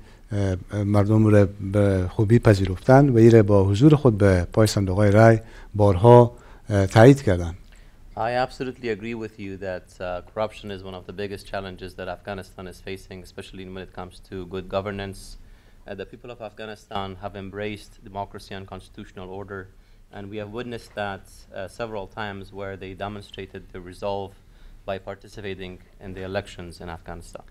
مردم را به خوبی پذیرفتن و ایره با حضور خود به پای صندوق‌های رای بارها تایید کردند. I absolutely agree with you that corruption is one of the biggest challenges that Afghanistan is facing, especially when it comes to good governance. The people of Afghanistan have embraced democracy and constitutional order, and we have witnessed that several times where they demonstrated their resolve by participating in the elections in Afghanistan.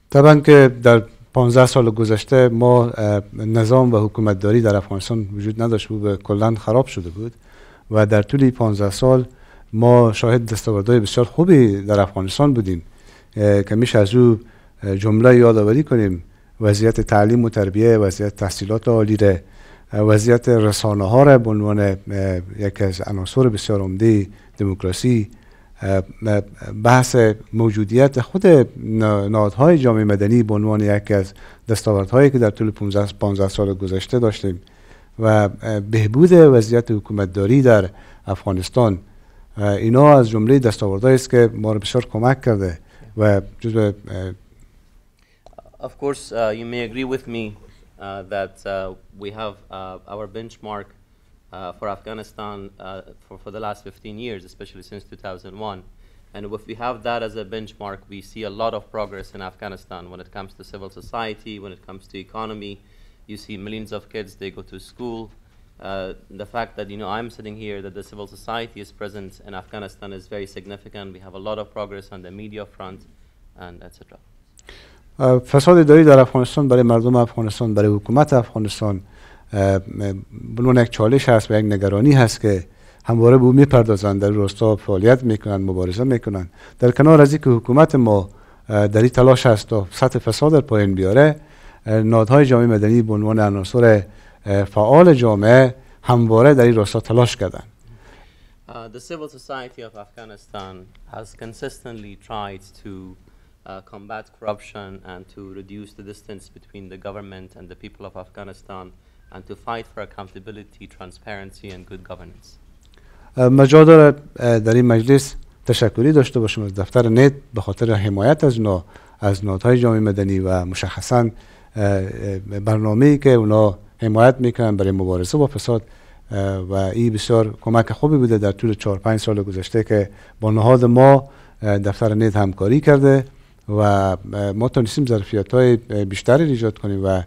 طبعا که در 15 سال گذشته ما نظام و حکومتداری در افغانستان وجود نداشت بود، کلاً خراب شده بود و در طول 15 سال ما شاهد دستاوردهای بسیار خوبی در افغانستان بودیم که میشه از او جمله یادآوری کنیم: وضعیت تعلیم و تربیه، وضعیت تحصیلات عالی ره، وضعیت رسانه ها را به عنوان یک از عناصر بسیار عمده دموکراسی، بحث موجودیت خود نهادهای جامعه مدنی به عنوان یک از دستاوردهایی که در طول 15 سال گذشته داشتیم و بهبود وضعیت حکومتداری در افغانستان. اینا از جمله دستاوردهایی است که ما را بسیار کمک کرده و جزو Of course, you may agree with me that we have our benchmark for Afghanistan for the last 15 years, especially since 2001. And if we have that as a benchmark, we see a lot of progress in Afghanistan when it comes to civil society, when it comes to economy. You see millions of kids, they go to school. The fact that, I'm sitting here, that the civil society is present in Afghanistan is very significant. We have a lot of progress on the media front, and etc. فساد اداری در افغانستان برای مردم افغانستان، برای حکومت افغانستان بنون یک چالش هست و یک نگرانی هست که همواره به او میپردازند، در راستا فعالیت میکنند، مبارزه میکنند. در کنار از اینکه حکومت ما در این تلاش هست تا سطح فساد در پایین بیاره، نهادهای جامعه مدنی به عنوان عناصر فعال جامعه همواره در این راستا تلاش کردند. The civil society of Afghanistan has consistently tried to combat corruption and to reduce the distance between the government and the people of Afghanistan and to fight for accountability, transparency and good governance. مجال داره در این مجلس تشکری داشته باشم از دفتر نت به خاطر حمایت از نهادهای جامعه مدنی و مشخصاً برنامه‌ای که اونا حمایت میکنن برای مبارزه با فساد و این بسیار کمک خوبی بوده در طول 4-5 سال گذشته که با نهاد ما دفتر نت همکاری کرده و ما تونستیم ظرفیت‌های بیشتری ایجاد کنیم و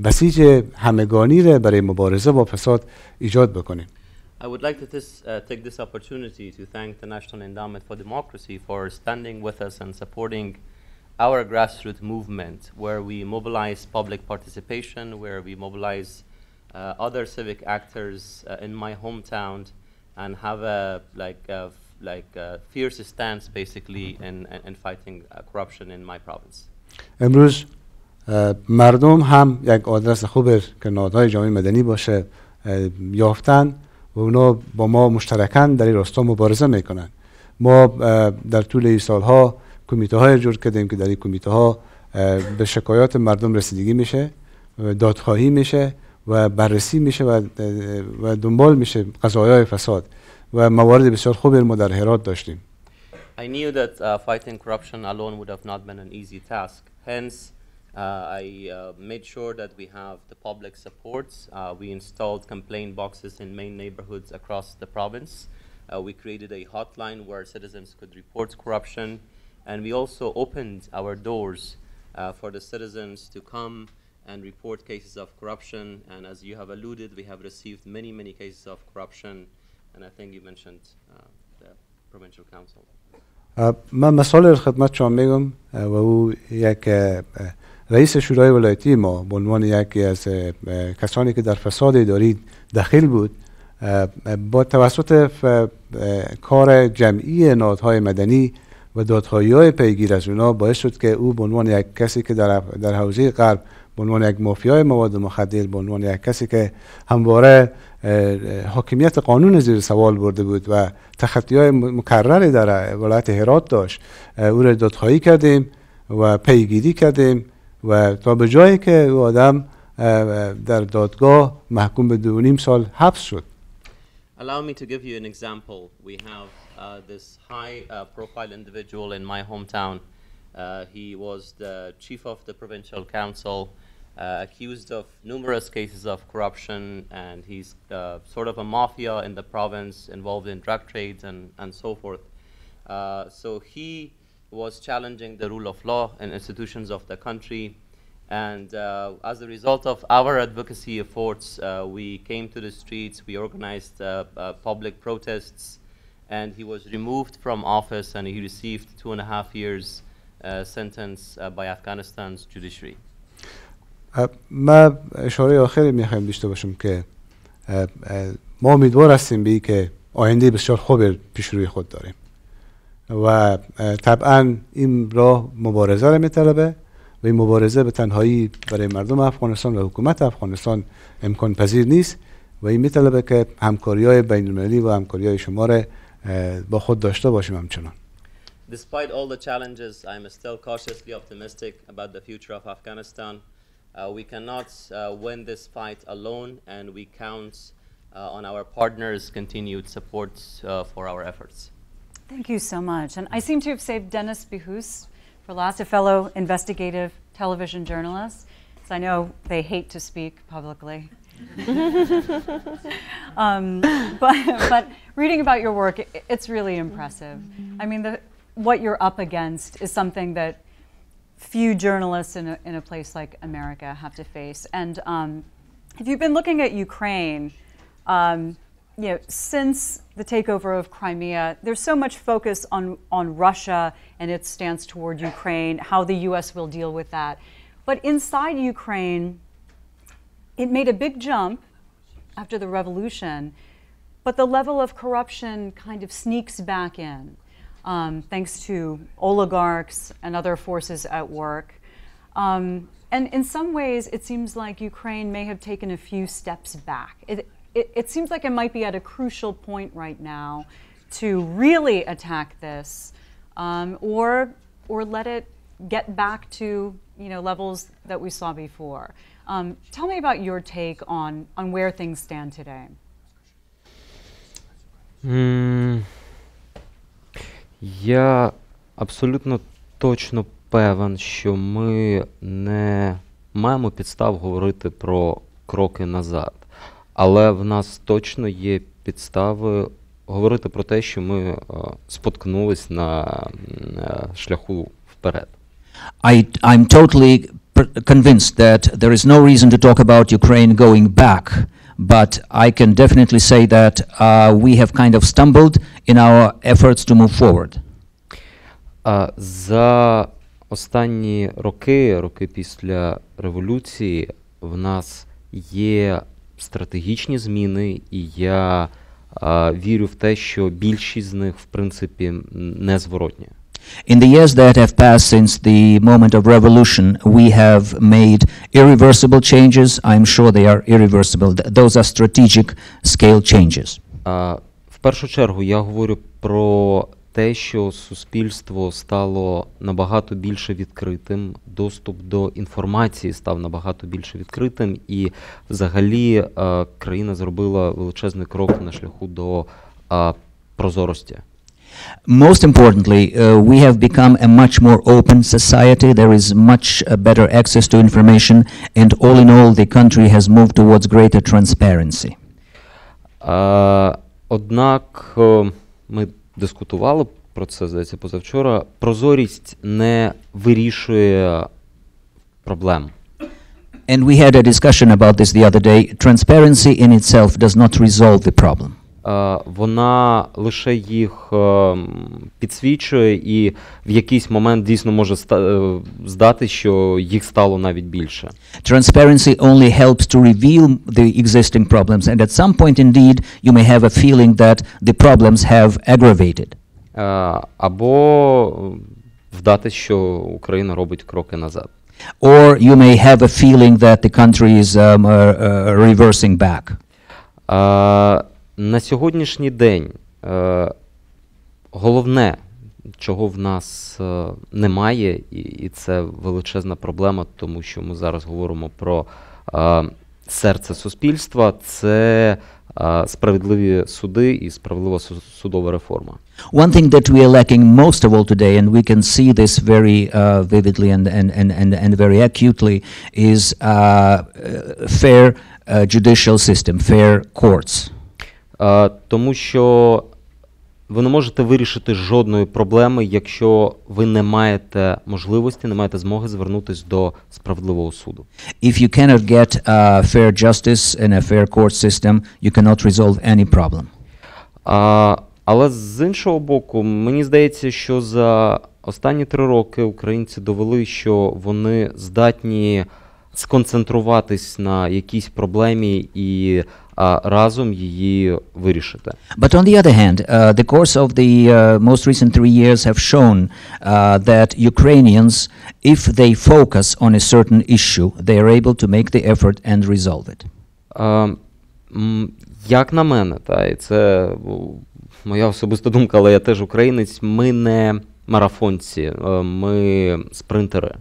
بسیج همگانی را برای مبارزه با فساد ایجاد بکنیم. I would like to take this opportunity to thank the National Endowment for Democracy for standing with us and supporting our grassroots movement, where we mobilize public participation, where we mobilize other civic actors in my hometown, and have a fierce stance basically in fighting corruption in my province. امروز مردم هم یک آدرس خوبه که نهادهای جامعه مدنی باشه یافتن و اونا با ما مشترکاً در این راستا مبارزه میکنن. ما در طول این سالها کمیته های جور کردیم که در این کمیته ها به شکایات مردم رسیدگی میشه، دادخواهی میشه و بررسی میشه و دنبال میشه قضایای فساد و موارد بسیار خوبی ما در هرات داشتیم. I knew that fighting corruption alone would have not been an easy task. Hence, I made sure that we have the public support. We installed complaint boxes in main neighborhoods across the province. We created a hotline where citizens could report corruption. And we also opened our doors for the citizens to come and report cases of corruption. And as you have alluded, we have received many cases of corruption. And I think you mentioned the provincial council. من مسئله خدمت شما میگم و او یک رئیس شورای ولایتی ما به عنوان یکی از کسانی که در فساد اداری دخیل بود با توسط کار جمعی نهادهای مدنی و دادخواهی‌های پیگیر از اونا باعث شد که او به عنوان یک کسی که در حوزه غرب به عنوان یک مافیای مواد مخدر، به عنوان یک کسی که همواره حاکمیت قانون زیر سوال برده بود و تخطی‌های مکرری در ولایت هرات داشت، او را دادخواهی کردیم و پیگیری کردیم و تا به جایی که او آدم در دادگاه محکوم به 2.5 سال حبس شد. Allow me to give you an example. We have this high-profile individual in my hometown. He was the chief of the provincial council, accused of numerous cases of corruption, and he's sort of a mafia in the province, involved in drug trades and so forth. So he was challenging the rule of law and institutions of the country. And as a result of our advocacy efforts, we came to the streets, we organized public protests, and he was removed from office, and he received 2.5 years sentence by Afghanistan's judiciary. ما اشاره آخری میخوایم داشته باشم که ما امیدوار هستیم به این که آینده بسیار خوب پیش روی خود داریم و طبعا این راه مبارزه را میطلبه و این مبارزه به تنهایی برای مردم افغانستان و حکومت افغانستان امکان پذیر نیست و این میطلبه که همکاری‌های بین‌المللی و همکاری‌های شما را با خود داشته باشیم همچنان. Despite all the challenges, I'm still cautiously optimistic about the future of Afghanistan. We cannot win this fight alone, and we count on our partners' continued support for our efforts. Thank you so much. And I seem to have saved Dennis Behus for last, a fellow investigative television journalist. So I know they hate to speak publicly. But reading about your work, it's really impressive. I mean, what you're up against is something that few journalists in a place like America have to face. And if you've been looking at Ukraine, you know, since the takeover of Crimea, there's so much focus on Russia and its stance toward Ukraine, how the US will deal with that. But inside Ukraine, it made a big jump after the revolution, but the level of corruption kind of sneaks back in, thanks to oligarchs and other forces at work. And in some ways, it seems like Ukraine may have taken a few steps back. It seems like it might be at a crucial point right now to really attack this, or let it get back to, you know, levels that we saw before. Tell me about your take on where things stand today. Я абсолютно точно певен, що ми не маємо підстав говорити про кроки назад. Але в нас точно є підстави говорити про те, що ми споткнулись на шляху вперед. I'm totally convinced that there is no reason to talk about Ukraine going back, but I can definitely say that we have kind of stumbled in our efforts to move forward. За останні роки після революції, в нас є стратегічні зміни, і я вірю в те, що більшість з них, в принципі, незворотні. In the years that have passed since the moment of revolution, we have made irreversible changes. I'm sure they are irreversible. Those are strategic scale changes. В першу чергу я говорю про те, що суспільство стало набагато більше відкритим, доступ до інформації став набагато більше відкритим, і взагалі країна зробила величезний крок на шляху до прозорості. Most importantly, we have become a much more open society. There is much better access to information, and all in all, the country has moved towards greater transparency. Однак ми дискутували про це, здається, позавчора. Прозорість не вирішує проблем. And we had a discussion about this the other day. Transparency in itself does not resolve the problem. Вона лише їх підсвічує, і в якийсь момент дійсно може здати, що їх стало навіть більше. Transparency only helps to reveal the existing problems, and at some point indeed you may have a feeling that the problems have aggravated. Або вдати, що Україна робить кроки назад. Or you may have a feeling that the country is reversing back. На сьогоднішній день головне, чого в нас немає, і це величезна проблема, тому що ми зараз говоримо про серце суспільства – це справедливі суди і справедлива судова реформа. One thing that we are lacking most of all today, and we can see this very vividly and very acutely, is fair judicial system, fair courts. Тому що ви не можете вирішити жодної проблеми, якщо ви не маєте можливості, не маєте змоги звернутися до справедливого суду. If you cannot get fair justice in a fair court system, you cannot resolve any problem. Але з іншого боку, мені здається, що за останні 3 роки українці довели, що вони здатні сконцентруватись на якійсь проблемі і разом її вирішити. But on the other hand, the course of the most recent 3 years have shown that Ukrainians, if they focus on a certain issue, they are able to make the effort and resolve it. Як на мене, і це моя особиста думка, але я теж українець, ми не марафонці, ми спринтери.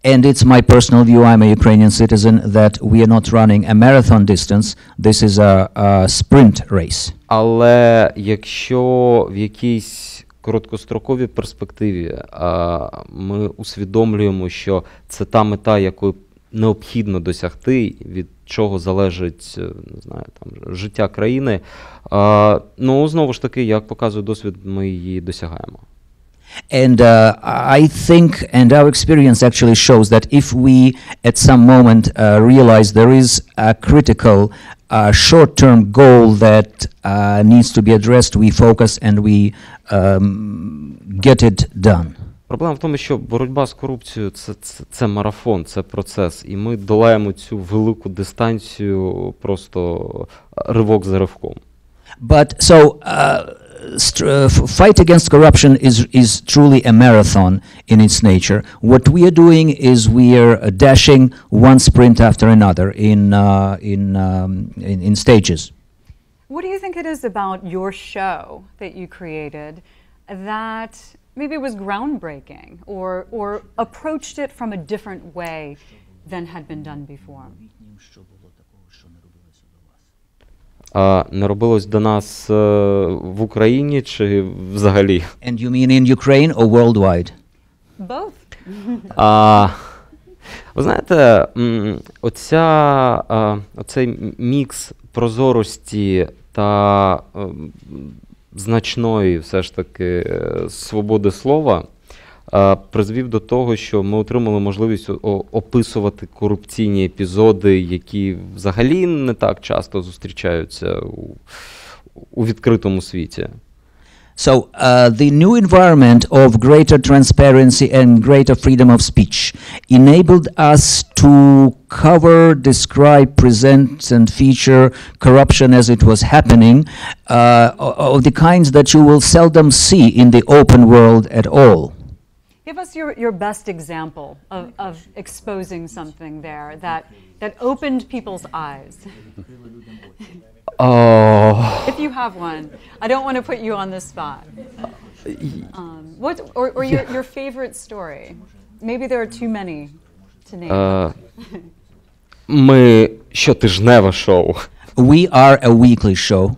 And it's my personal view, I'm a Ukrainian citizen, that we are not running a marathon distance, this is a sprint race. Але якщо в якійсь короткостроковій перспективі ми усвідомлюємо, що це та мета, яку необхідно досягти, від чого залежить, не знаю, там, життя країни, ну, знову ж таки, як показує досвід, ми її досягаємо. And I think, and our experience actually shows that if we at some moment realize there is a critical short-term goal that needs to be addressed, we focus and we get it done. Проблема в тому, що боротьба з корупцією – це марафон, це процес, і ми долаємо цю велику дистанцію просто ривок за ривком. But so fight against corruption is truly a marathon in its nature. What we are doing is we are dashing one sprint after another in stages. What do you think it is about your show that you created that maybe it was groundbreaking or approached it from a different way than had been done before? Не робилось до нас в Україні чи взагалі? And you mean in Ukraine or worldwide? Both. Ви знаєте, оцей мікс прозорості та значної все ж таки свободи слова призвів до того, що ми отримали можливість описувати корупційні епізоди, які взагалі не так часто зустрічаються у відкритому світі. So the new environment of greater transparency and greater freedom of speech enabled us to cover, describe, present and feature corruption as it was happening, of the kinds that you will seldom see in the open world at all. Give us your best example of exposing something there that opened people's eyes. If you have one. I don't want to put you on the spot. Or your favorite story. Maybe there are too many to name. Ми щотижневе шоу. We are a weekly show.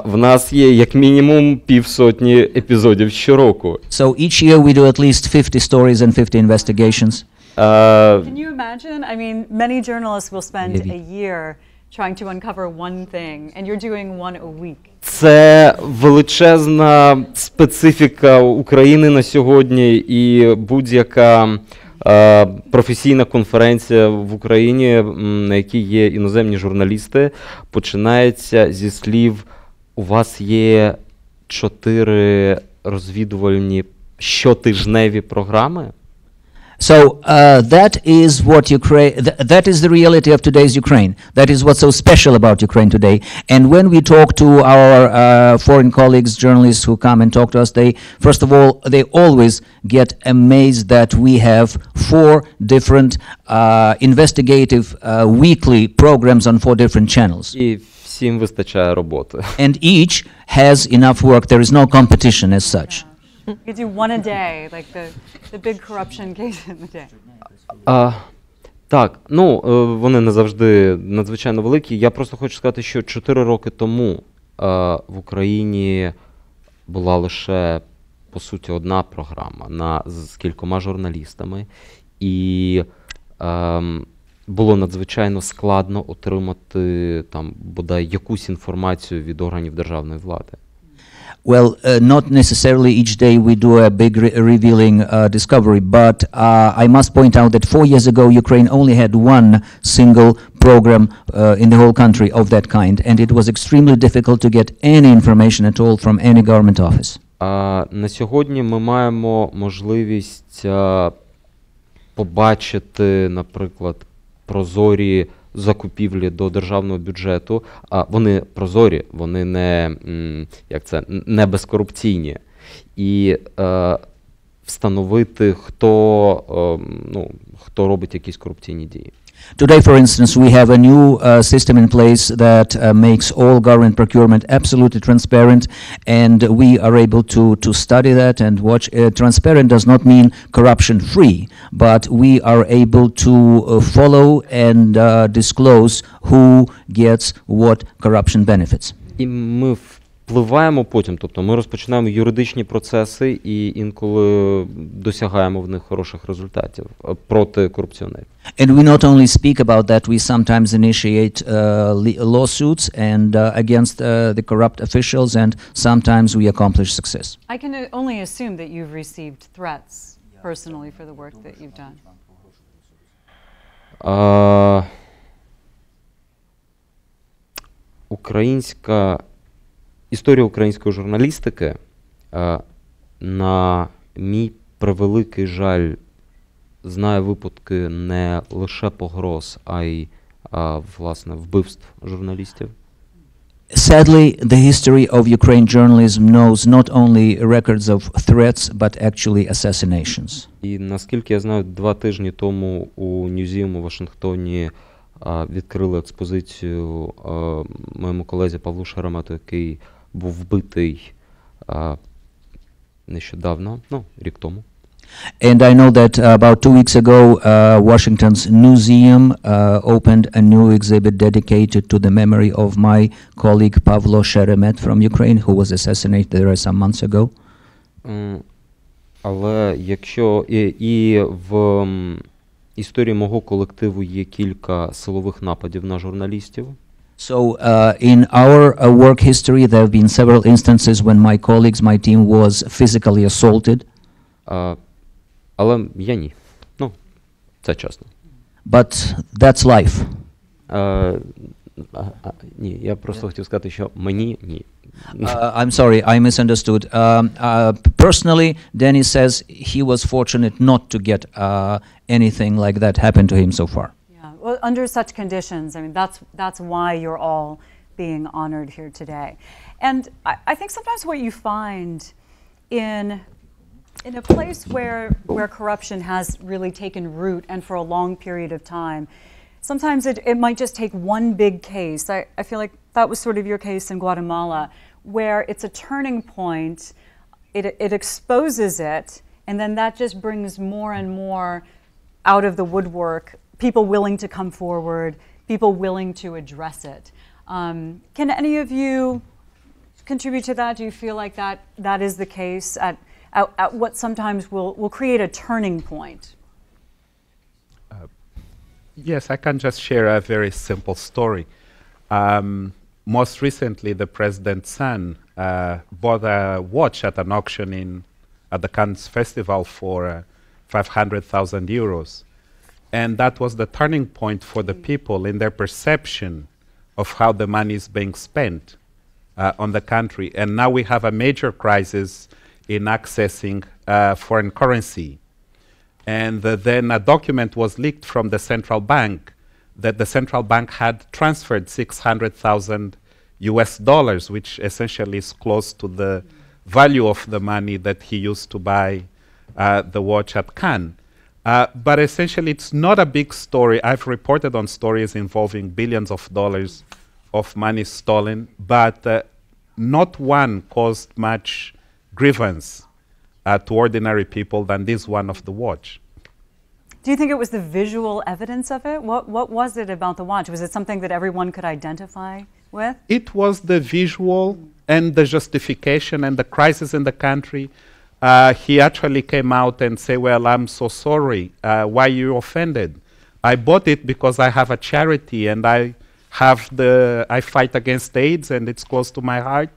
В нас є як мінімум 50 епізодів щороку. So each year we do at least 50 stories and 50 investigations. Can you imagine? I mean, many journalists will spend a year trying to uncover one thing, and you're doing one a week. Це величезна специфіка України на сьогодні, і будь-яка професійна конференція в Україні, на якій є іноземні журналісти, починається зі слів: у вас є 4 розвідувальні щотижневі програми? So that is what Ukraine. That is the reality of today's Ukraine. That is what's so special about Ukraine today. And when we talk to our foreign colleagues, journalists who come and talk to us, they first of all they always get amazed that we have 4 different investigative weekly programs on 4 different channels. І всім вистачає роботи. And each has enough work. There is no competition as such. You could do one a day, like the big corruption case in the day. Так, ну, вони не завжди надзвичайно великі. Я просто хочу сказати, що 4 роки тому в Україні була лише, по суті, одна програма з кількома журналістами. І було надзвичайно складно отримати там, бодай, якусь інформацію від органів державної влади. Well, not necessarily each day we do a big revealing discovery, but I must point out that 4 years ago Ukraine only had one single program in the whole country of that kind, and it was extremely difficult to get any information at all from any government office. На сьогодні ми маємо можливість побачити, наприклад, прозорі закупівлі до державного бюджету, вони прозорі, вони не безкорупційні. І встановити, хто робить якісь корупційні дії. Today, for instance, we have a new system in place that makes all government procurement absolutely transparent, and we are able to study that and watch. Transparent does not mean corruption-free, but we are able to follow and disclose who gets what corruption benefits. І ми впливаємо потім, тобто ми розпочинаємо юридичні процеси і інколи досягаємо в них хороших результатів проти корупціонерів. And we not only speak about that, we sometimes initiate lawsuits and against the corrupt officials, and sometimes we accomplish success. I can only assume that you've received threats personally for the work that you've done. Історія української журналістики, на мій превеликий жаль, знає випадки не лише погроз, а й, власне, вбивств журналістів. Sadly, the history of Ukraine journalism knows not only records of threats, but actually assassinations. І наскільки я знаю, 2 тижні тому у Ньюзіуму у Вашингтоні відкрили експозицію моєму колезі Павлу Шеремету, який був вбитий нещодавно, рік тому. And I know that about 2 weeks ago, Washington's Newseum opened a new exhibit dedicated to the memory of my colleague Pavlo Sheremet from Ukraine, who was assassinated there some months ago. Але якщо і в історії мого колективу є кілька силових нападів на журналістів. So in our work history, there have been several instances when my colleagues, my team was physically assaulted. Але я ні. Це чесно. But that's life. Ні, я просто хотів сказати, що мені ні. I'm sorry, I misunderstood. Personally, Denny says he was fortunate not to get anything like that happen to him so far. Yeah, well, under such conditions, I mean, that's why you're all being honored here today. And I think sometimes what you find in a place where corruption has really taken root and for a long period of time, sometimes it might just take one big case. I feel like that was sort of your case in Guatemala, where it's a turning point, it exposes it, and then that just brings more and more out of the woodwork, people willing to come forward, people willing to address it. Can any of you contribute to that? Do you feel like that is the case at what sometimes will create a turning point? Yes, I can just share a very simple story. Most recently, the president's son bought a watch at an auction at the Cannes Festival for 500,000 euros. And that was the turning point for the people in their perception of how the money is being spent on the country. And now we have a major crisis in accessing foreign currency. And then a document was leaked from the central bank that the central bank had transferred $600,000, which essentially is close to the value of the money that he used to buy the watch at Cannes. But essentially, it's not a big story. I've reported on stories involving billions of dollars of money stolen, but not one caused much grievance to ordinary people than this one of the watch. Do you think it was the visual evidence of it? What was it about the watch? Was it something that everyone could identify with? It was the visual and the justification and the crisis in the country. He actually came out and said, well, I'm so sorry. Why are you offended? I bought it because I have a charity and I fight against AIDS and it's close to my heart.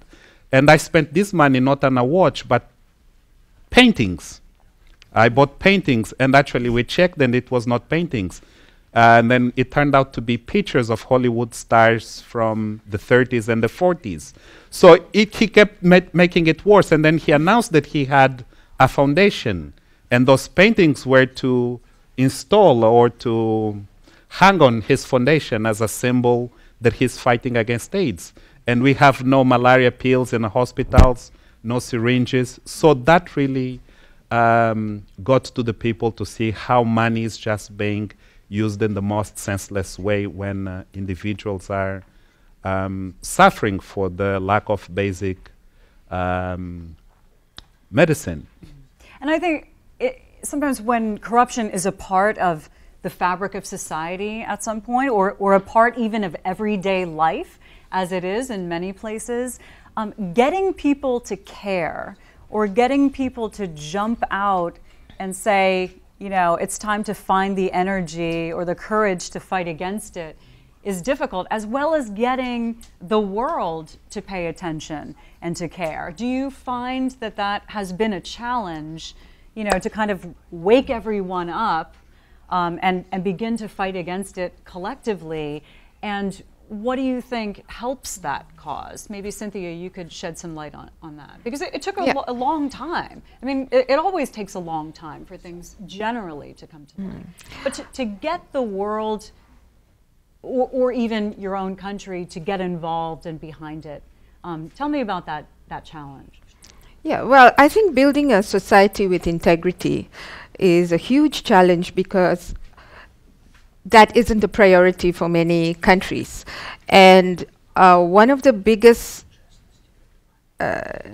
And I spent this money not on a watch, but paintings. I bought paintings, and actually we checked and it was not paintings. And then it turned out to be pictures of Hollywood stars from the 30s and the 40s. So he kept making it worse. And then he announced that he had a foundation. And those paintings were to install or to hang on his foundation as a symbol that he's fighting against AIDS. And we have no malaria pills in the hospitals, no syringes. So that really got to the people to see how money is just being used in the most senseless way when individuals are suffering for the lack of basic medicine. And I think sometimes when corruption is a part of the fabric of society at some point, or a part even of everyday life, as it is in many places, getting people to care or getting people to jump out and say, you know, it's time to find the energy or the courage to fight against it is difficult, as well as getting the world to pay attention and to care. Do you find that that has been a challenge, you know, to kind of wake everyone up and begin to fight against it collectively? And what do you think helps that cause? Maybe, Cynthia, you could shed some light on that. Because it took a long time. I mean, it always takes a long time for things generally to come to light. But to get the world, or even your own country, to get involved and behind it, tell me about that challenge. Yeah, well, I think building a society with integrity is a huge challenge because that isn't a priority for many countries. And one of the biggest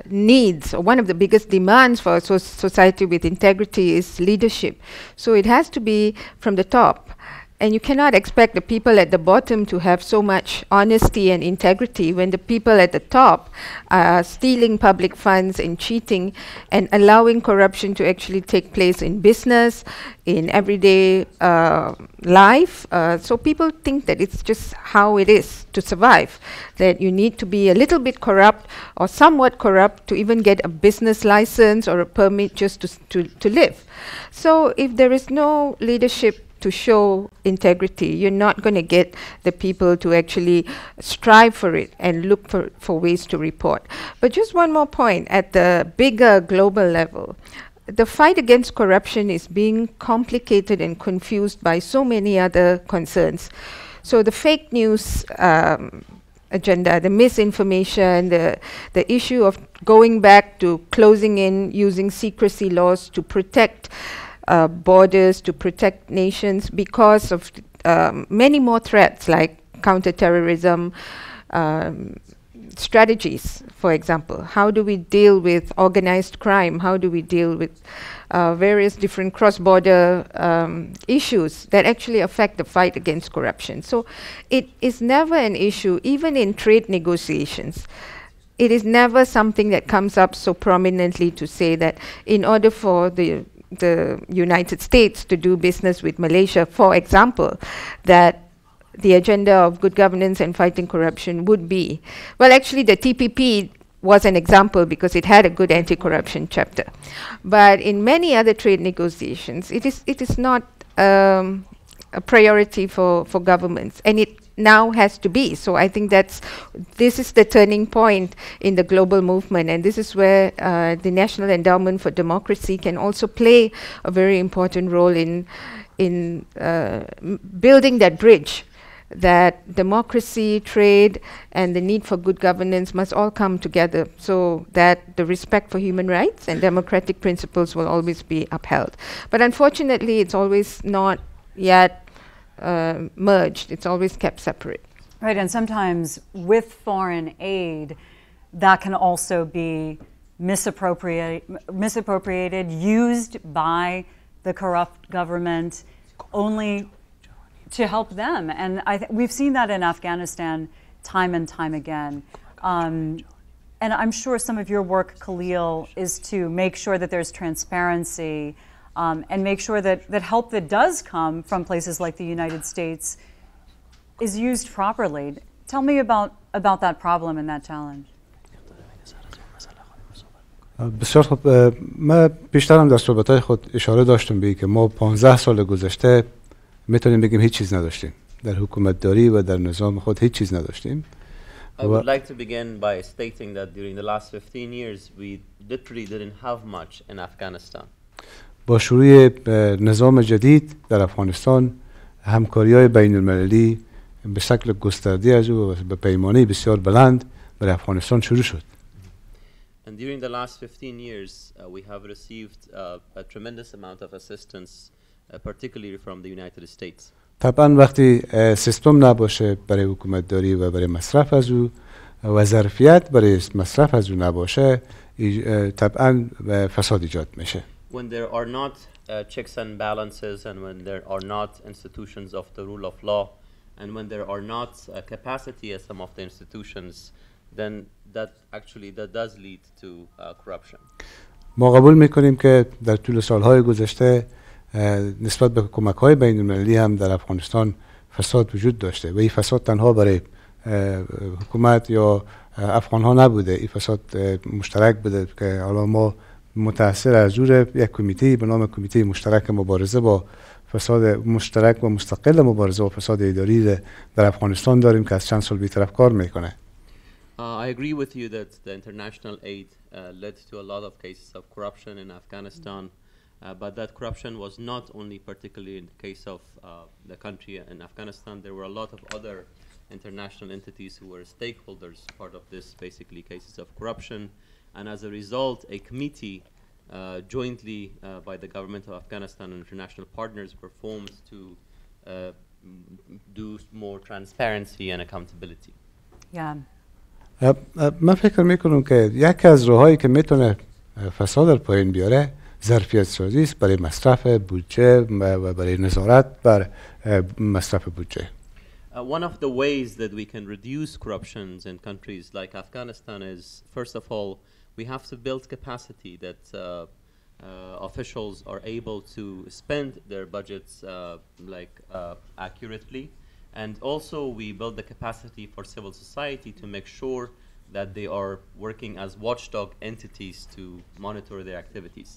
needs, or one of the biggest demands for a society with integrity is leadership. So it has to be from the top. And you cannot expect the people at the bottom to have so much honesty and integrity when the people at the top are stealing public funds and cheating and allowing corruption to actually take place in business, in everyday life. So people think that it's just how it is to survive, that you need to be a little bit corrupt or somewhat corrupt to even get a business license or a permit just to live. So if there is no leadership to show integrity, you're not going to get the people to actually strive for it and look for ways to report. But just one more point, at the bigger global level, the fight against corruption is being complicated and confused by so many other concerns. So the fake news agenda, the misinformation, the issue of going back to closing in, using secrecy laws to protect borders, to protect nations because of many more threats like counterterrorism strategies, for example. How do we deal with organized crime? How do we deal with various different cross-border issues that actually affect the fight against corruption? So it is never an issue, even in trade negotiations. It is never something that comes up so prominently to say that in order for the United States to do business with Malaysia, for example, that the agenda of good governance and fighting corruption would be, well, actually the TPP was an example because it had a good anti-corruption chapter. But in many other trade negotiations, it is not a priority for governments, and it now has to be. So I think this is the turning point in the global movement, and this is where the National Endowment for Democracy can also play a very important role in building that bridge, that democracy, trade, and the need for good governance must all come together so that the respect for human rights and democratic principles will always be upheld. But unfortunately, it's always not yet merged. It's always kept separate. Right, and sometimes with foreign aid, that can also be misappropriated, used by the corrupt government only to help them. And we've seen that in Afghanistan time and time again. And I'm sure some of your work, Khalil, is to make sure that there's transparency and make sure that help that does come from places like the United States is used properly. Tell me about that problem and that challenge. بسیار خوب. من بیشتر هم در صحبت‌های خود اشاره داشتم به که ما 15 سال گذشته میتونیم بگیم هیچ چیز نداشتیم در حکومتداری و در نظام خود هیچ چیز نداشتیم. I would like to begin by stating that during the last 15 years we literally didn't have much in Afghanistan. با شروع نظام جدید در افغانستان همکاری‌های بین‌المللی به شکل گسترده از او و به پیمانه بسیار بلند برای افغانستان شروع شد. And during the last 15 years, we have received a tremendous amount of assistance, particularly from the United States. طبعا وقتی سیستم نباشه برای حکومتداری و برای مصرف از او و ظرفیت برای مصرف از او نباشه طبعا فساد ایجاد میشه. When there are not checks and balances and when there are not institutions of the rule of law and when there are not capacity as some of the institutions, then that does lead to corruption. ما قبول میکنیم که در طول سالهای گذشته نسبت به کمک‌های بین‌المللی هم در افغانستان فساد وجود داشته و این فساد تنها برای حکومت یا افغان‌ها نبوده، این فساد مشترک بوده که حالا ما متأثر از زور یک کمیته به نام کمیته مشترک مبارزه با فساد مشترک و مستقل مبارزه با فساد اداری در افغانستان داریم که از چند سال بی‌طرف کار میکنه. I agree with you that the international aid led to a lot of cases of corruption in Afghanistan, but that corruption was not only particularly in the case of the country in Afghanistan. There were a lot of other international entities who were stakeholders, part of this basically cases of corruption, and as a result, a committee jointly by the government of Afghanistan and international partners were formed to do more transparency and accountability. Yeah. من فکر میکنم که یکی از راههایی که میتونه فساد رو پایین بیاره ظرفیت سازی است برای مصرف بودجه و برای نظارت بر مصرف بودجه. One of the ways that we can reduce corruptions in countries like Afghanistan is, first of all, we have to build capacity that officials are able to spend their budgets accurately. And also we build the capacity for civil society to make sure that they are working as watchdog entities to monitor their activities.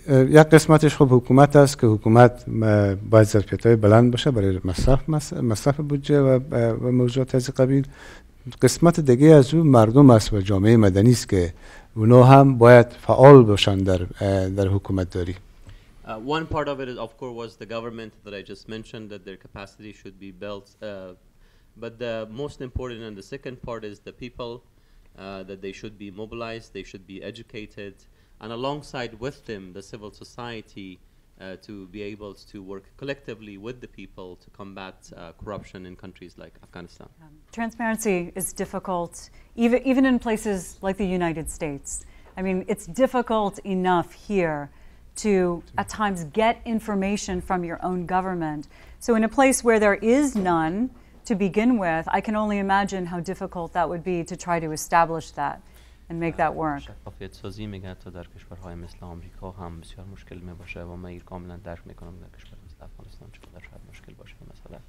یک قسمتش خب حکومت است که حکومت باید ظرفیت‌های بلند باشه برای مصرف بودجه و موضوعات از قبیل. قسمت دیگه از اون مردم است و جامعه مدنی است که اونا هم باید فعال باشن در حکومت داری. One part of it, of course, was the government that I just mentioned, that their capacity should be built. But the most important and the second part is the people, that they should be mobilized, they should be educated, and alongside with them, the civil society to be able to work collectively with the people to combat corruption in countries like Afghanistan. Transparency is difficult, even in places like the United States. I mean, it's difficult enough here to at times get information from your own government. So in a place where there is none to begin with, I can only imagine how difficult that would be to try to establish that and make that work. شفافیت سازی میگه تا در کشورهای مثل آمریکا هم بسیار مشکل می باشه و من کاملا درک میکنم در کشور مثل افغانستان چقدر شاید مشکل باشه مثلا.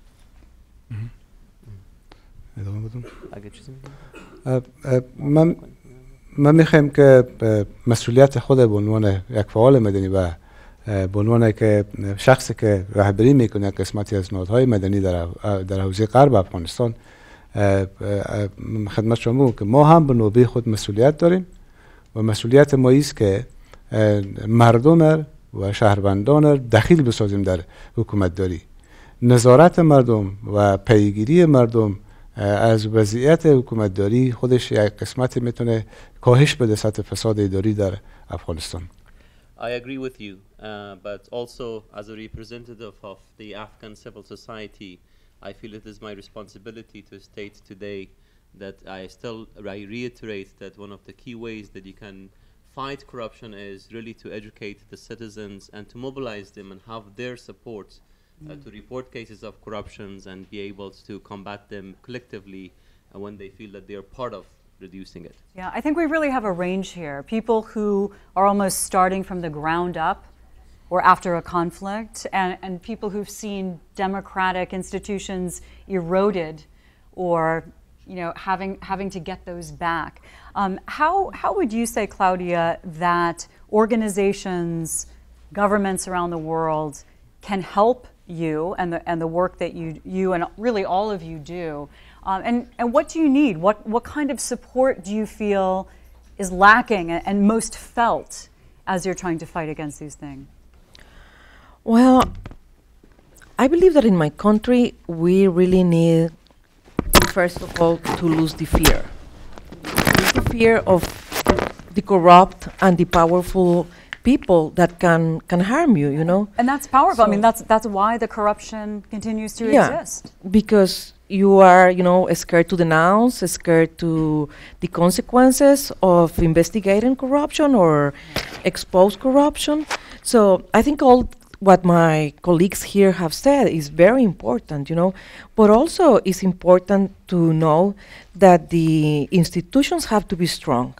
اگه چیزی من میخوایم که مسئولیت خود به عنوان یک فعال مدنی و به عنوان که شخصی که رهبری میکنه قسمتی از نهادهای مدنی در حوزه غرب افغانستان خدمت شما بگم که ما هم به نوبه خود مسئولیت داریم و مسئولیت ما است که مردم و شهروندان دخیل بسازیم در حکومت داری. نظارت مردم و پیگیری مردم از وضعیت حکومت داری خودش یک قسمت میتونه کاهش بده سطح فساد اداری در افغانستان. I agree with you, but also as a representative of the Afghan civil society, I feel it is my responsibility to state today that I reiterate that one of the key ways that you can fight corruption is really to educate the citizens and to mobilize them and have their support to report cases of corruptions and be able to combat them collectively when they feel that they are part of reducing it. Yeah, I think we really have a range here. People who are almost starting from the ground up or after a conflict, and people who've seen democratic institutions eroded or having to get those back. How would you say, Claudia, that organizations, governments around the world can help you and the work that you and really all of you do? And what do you need? What kind of support do you feel is lacking and most felt as you're trying to fight against these things? Well, I believe that in my country, we really need, first of all, to lose the fear. The fear of the corrupt and the powerful people that can harm you, And that's powerful. I mean, that's why the corruption continues to exist. Because you are, scared to denounce, scared to the consequences of investigating corruption or expose corruption. So I think all what my colleagues here have said is very important, but also it's important to know that the institutions have to be strong,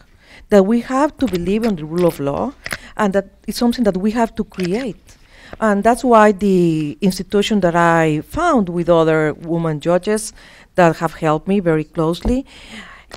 that we have to believe in the rule of law, and that it's something that we have to create. And that's why the institution that I found with other women judges that have helped me very closely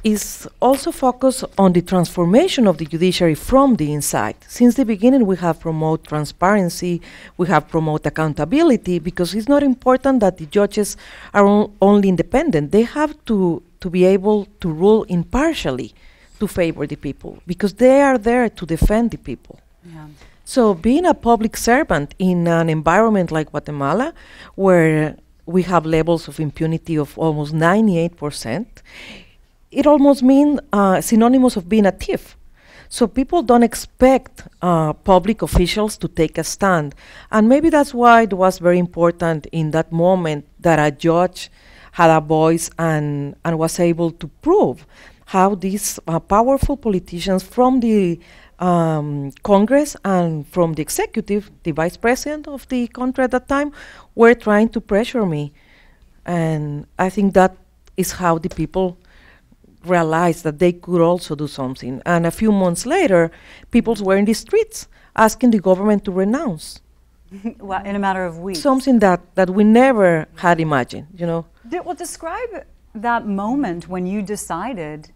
is also focused on the transformation of the judiciary from the inside. Since the beginning, we have promoted transparency, we have promoted accountability, because it's not important that the judges are only independent. They have to be able to rule impartially to favor the people, because they are there to defend the people. Yeah. So being a public servant in an environment like Guatemala, where we have levels of impunity of almost 98%, it almost means synonymous of being a thief. So people don't expect public officials to take a stand. And maybe that's why it was very important in that moment that a judge had a voice and was able to prove how these powerful politicians from the Congress and from the executive, the vice president of the country at that time, were trying to pressure me. And I think that is how the people realized that they could also do something. And a few months later, people were in the streets asking the government to renounce. Well, in a matter of weeks. Something that we never had imagined, Well, describe that moment when you decided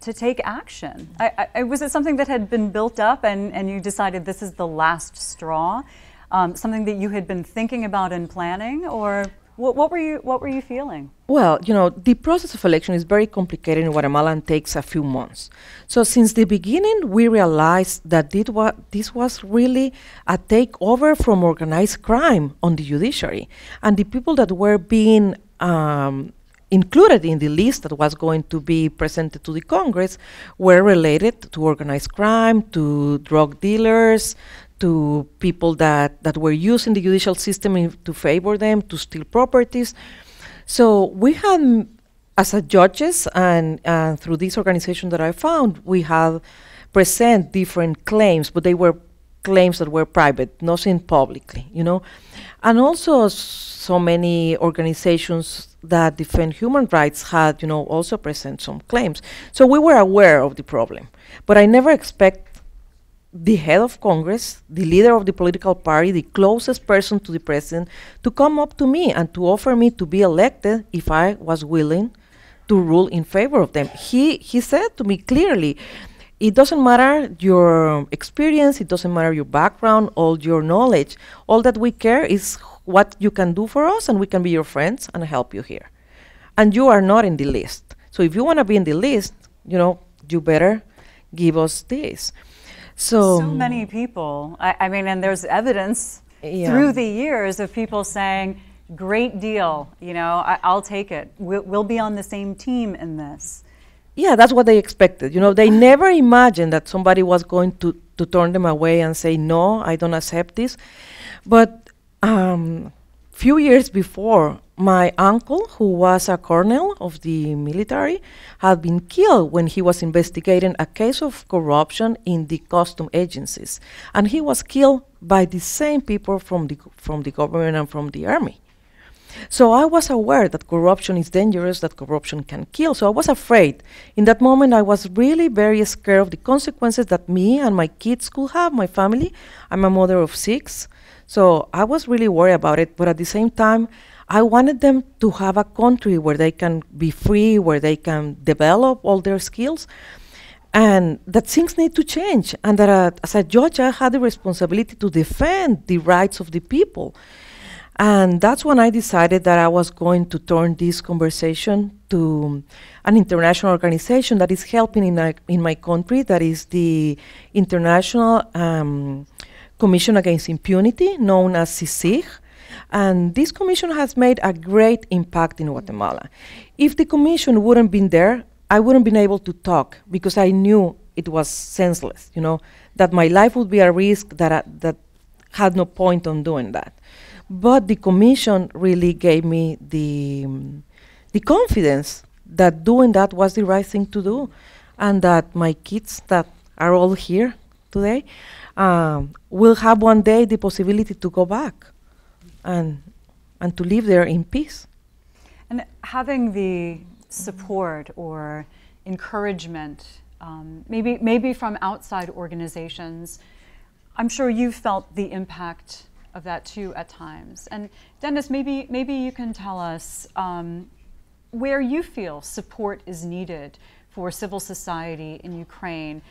to take action. Was it something that had been built up and you decided this is the last straw? Something that you had been thinking about and planning, or what were you feeling? Well, the process of election is very complicated in Guatemala and takes a few months. So since the beginning, we realized that this was really a takeover from organized crime on the judiciary. And the people that were being included in the list that was going to be presented to the Congress were related to organized crime, to drug dealers, to people that were using the judicial system to favor them, to steal properties. So we had, as a judges and through this organization that I found, we had present different claims, but they were claims that were private, nothing publicly, And also so many organizations that defend human rights had, also present some claims. So we were aware of the problem, but I never expect the head of Congress, the leader of the political party, the closest person to the president, to come up to me and to offer me to be elected if I was willing to rule in favor of them. He said to me clearly, it doesn't matter your experience, it doesn't matter your background, all your knowledge. All that we care is what you can do for us, and we can be your friends and help you here. And you are not in the list. So if you want to be in the list, you better give us this. So many people, I mean, and there's evidence through the years of people saying, great deal, I'll take it. We'll be on the same team in this. Yeah, that's what they expected. They never imagined that somebody was going to turn them away and say, no, I don't accept this. But few years before, my uncle, who was a colonel of the military, had been killed when he was investigating a case of corruption in the custom agencies. And he was killed by the same people from the government and from the army. So I was aware that corruption is dangerous, that corruption can kill. So I was afraid. In that moment, I was really very scared of the consequences that me and my kids could have, my family. I'm a mother of 6. So I was really worried about it. But at the same time, I wanted them to have a country where they can be free, where they can develop all their skills. And that things need to change. And that as a judge, I had the responsibility to defend the rights of the people. And that's when I decided that I was going to turn this conversation to an international organization that is helping in my country, that is the International Commission Against Impunity, known as CICIG. And this commission has made a great impact in Guatemala. If the commission wouldn't been there, I wouldn't been able to talk, because I knew it was senseless, you know, that my life would be a risk, that had no point on doing that. But the commission really gave me the confidence that doing that was the right thing to do, and that my kids that are all here today will have one day the possibility to go back and to live there in peace. And having the support or encouragement, maybe from outside organizations, I'm sure you felt the impact of that too at times. And Dennis, maybe you can tell us where you feel support is needed for civil society in Ukraine.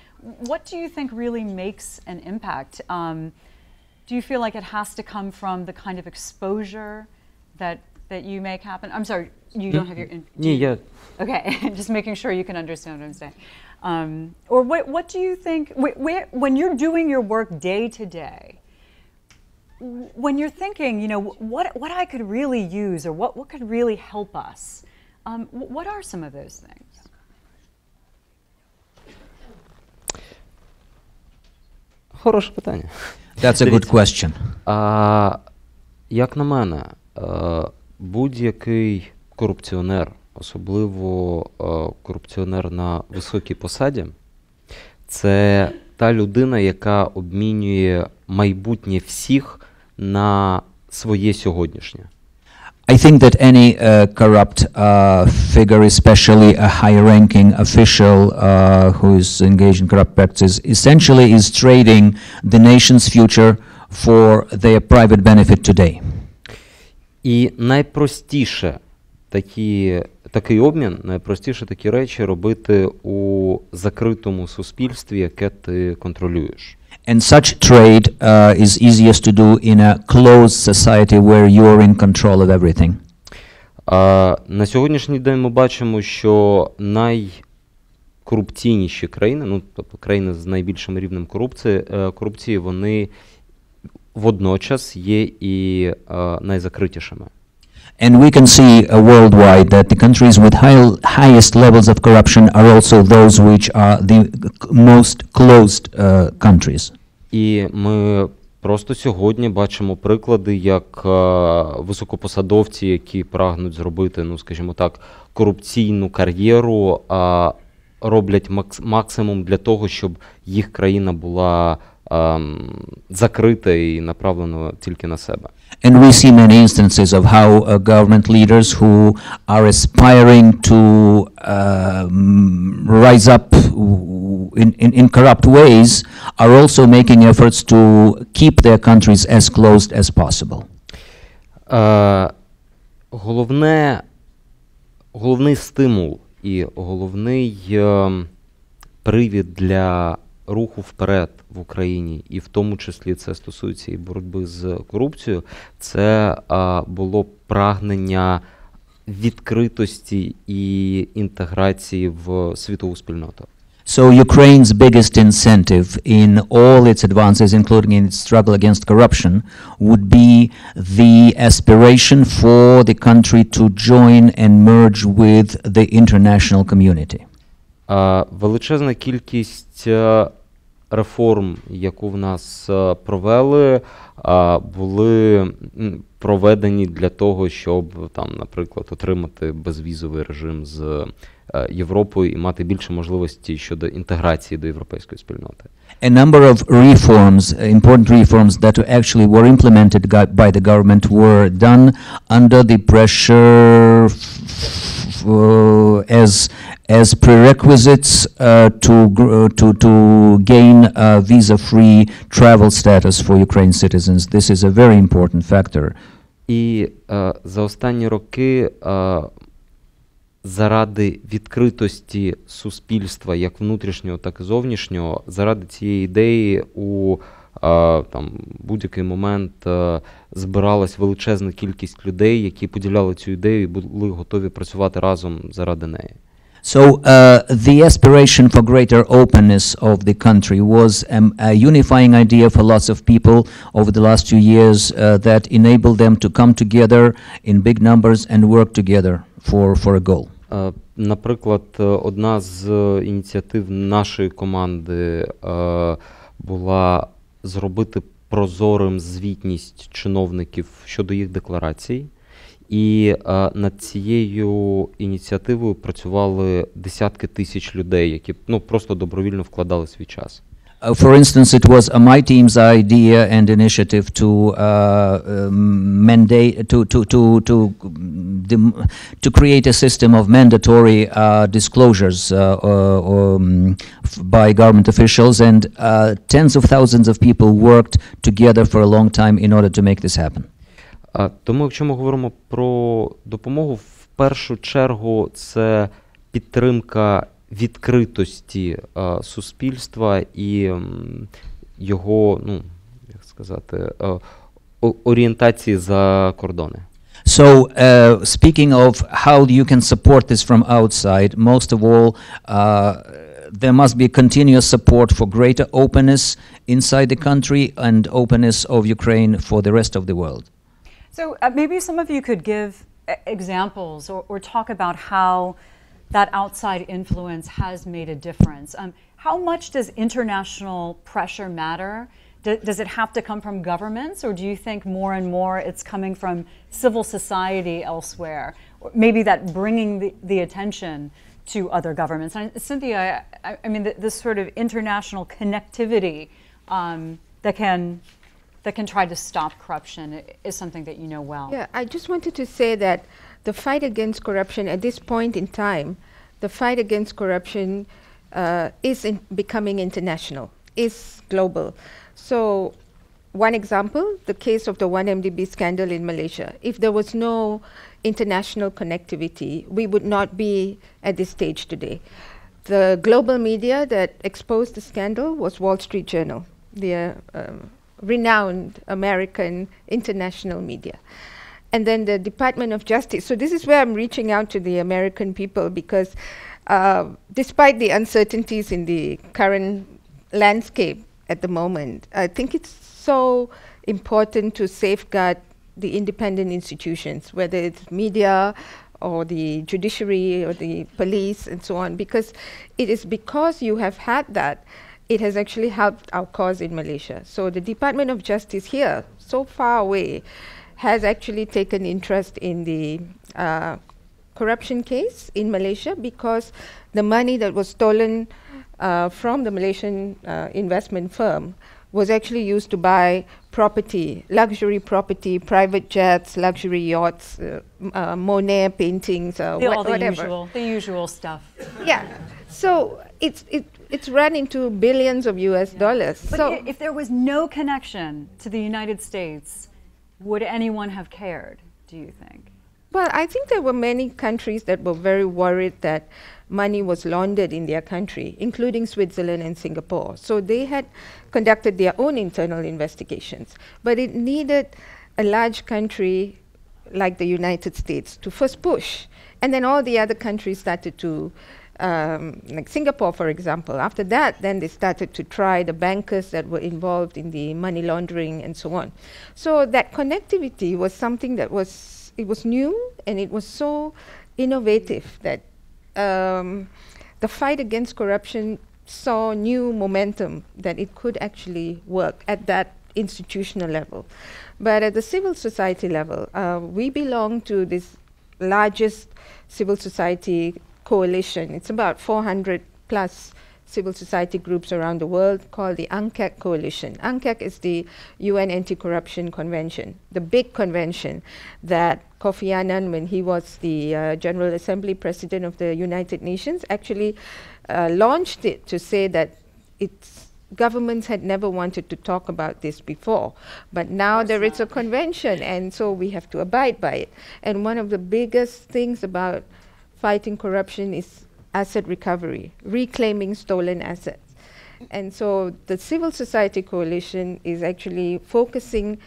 What do you think really makes an impact? Do you feel like it has to come from the kind of exposure that you make happen? I'm sorry, you don't have your... Okay, just making sure you can understand what I'm saying. Or what do you think, when you're doing your work day to day, when you're thinking, you know, what I could really use, or what could really help us, what are some of those things? Хороше питання. That's a good question. Як на мене, будь-який корупціонер, особливо корупціонер на високій посаді, це та людина, яка обмінює майбутнє всіх на своє сьогоднішнє. I think that any corrupt figure, especially a high-ranking official who is engaged in corrupt practices, essentially is trading the nation's future for their private benefit today. І найпростіше такий обмін, найпростіше такі речі робити у закритому суспільстві, яке ти контролюєш. And such trade is easiest to do in a closed society where you're in control of everything. На сьогоднішній день ми бачимо, що найкорупційніші країни, ну, тобто країни з найбільшим рівнем корупції, вони водночас є і найзакритішими. And we can see worldwide that the countries with highest levels of corruption are also those which are the most closed countries. І ми просто сьогодні бачимо приклади, як високопосадовці, які прагнуть зробити, ну, скажімо так, корупційну кар'єру, роблять максимум для того, щоб їх країна була закрита і направлена тільки на себе. And we see many instances of how government leaders who are aspiring to rise up in corrupt ways are also making efforts to keep their countries as closed as possible. Головний стимул і головний привід для руху вперед в Україні, і в тому числі це стосується і боротьби з корупцією, це було прагнення відкритості і інтеграції в світову спільноту. So Ukraine's biggest incentive in all its advances, including in its struggle against corruption, would be the aspiration for the country to join and merge with the international community. Величезна кількість реформ, яку в нас провели, були проведені для того, щоб там, наприклад, отримати безвізовий режим з Європою і мати більше можливостей щодо інтеграції до європейської спільноти. A number of reforms, important reforms that actually were implemented by the government were done under the pressure as prerequisites to gain visa-free travel status for Ukrainian citizens. This is a very important factor. І за останні роки заради відкритості суспільства, як внутрішнього, так і зовнішнього, заради цієї ідеї у там будь-який момент збиралась величезна кількість людей, які поділяли цю ідею і були готові працювати разом заради неї. So the aspiration for greater openness of the country was a unifying idea for lots of people over the last few years that enabled them to come together in big numbers and work together for a goal. Наприклад, одна з ініціатив нашої команди була зробити прозорим звітність чиновників щодо їх декларацій. І над цією ініціативою працювали десятки тисяч людей, які просто добровільно вкладали свій час. For instance, it was my team's idea and initiative to mandate to create a system of mandatory disclosures by government officials, and tens of thousands of people worked together for a long time in order to make this happen. Тому, якщо ми говоримо про допомогу, в першу чергу це підтримка відкритості суспільства і його, як сказати, орієнтації за кордони. So, speaking of how you can support this from outside, most of all, there must be continuous support for greater openness inside the country and openness of Ukraine for the rest of the world. So maybe some of you could give examples or talk about how that outside influence has made a difference. How much does international pressure matter? Does it have to come from governments, or do you think more and more it's coming from civil society elsewhere? Or maybe that bringing the attention to other governments. And Cynthia, I mean, this sort of international connectivity that can try to stop corruption is something that you know well. Yeah, I just wanted to say that the fight against corruption at this point in time, the fight against corruption is becoming international, is global. So one example, the case of the 1MDB scandal in Malaysia. If there was no international connectivity, we would not be at this stage today. The global media that exposed the scandal was Wall Street Journal, the renowned American international media. And then the Department of Justice. So this is where I'm reaching out to the American people, because despite the uncertainties in the current landscape at the moment, I think it's so important to safeguard the independent institutions, whether it's media or the judiciary or the police and so on, because it is because you have had that, it has actually helped our cause in Malaysia. So the Department of Justice here, so far away, has actually taken interest in the corruption case in Malaysia, because the money that was stolen from the Malaysian investment firm was actually used to buy property, luxury property, private jets, luxury yachts, Monet paintings, whatever. The usual stuff. Yeah. So it's run into billions of US dollars. But so if there was no connection to the United States, would anyone have cared, do you think? Well, I think there were many countries that were very worried that money was laundered in their country, including Switzerland and Singapore. So they had conducted their own internal investigations. But it needed a large country like the United States to first push. And then all the other countries started to, like Singapore, for example. After that, then they started to try the bankers that were involved in the money laundering and so on. So that connectivity was something that it was new, and it was so innovative that the fight against corruption saw new momentum that it could actually work at that institutional level. But at the civil society level, we belong to this largest civil society coalition. It's about 400 plus civil society groups around the world called the UNCAC Coalition. UNCAC is the UN Anti-Corruption Convention, the big convention that Kofi Annan, when he was the General Assembly President of the United Nations, actually launched it to say that its governments had never wanted to talk about this before. But now there is a convention, and so we have to abide by it. And one of the biggest things about fighting corruption is asset recovery, reclaiming stolen assets. And so the civil society coalition is actually focusing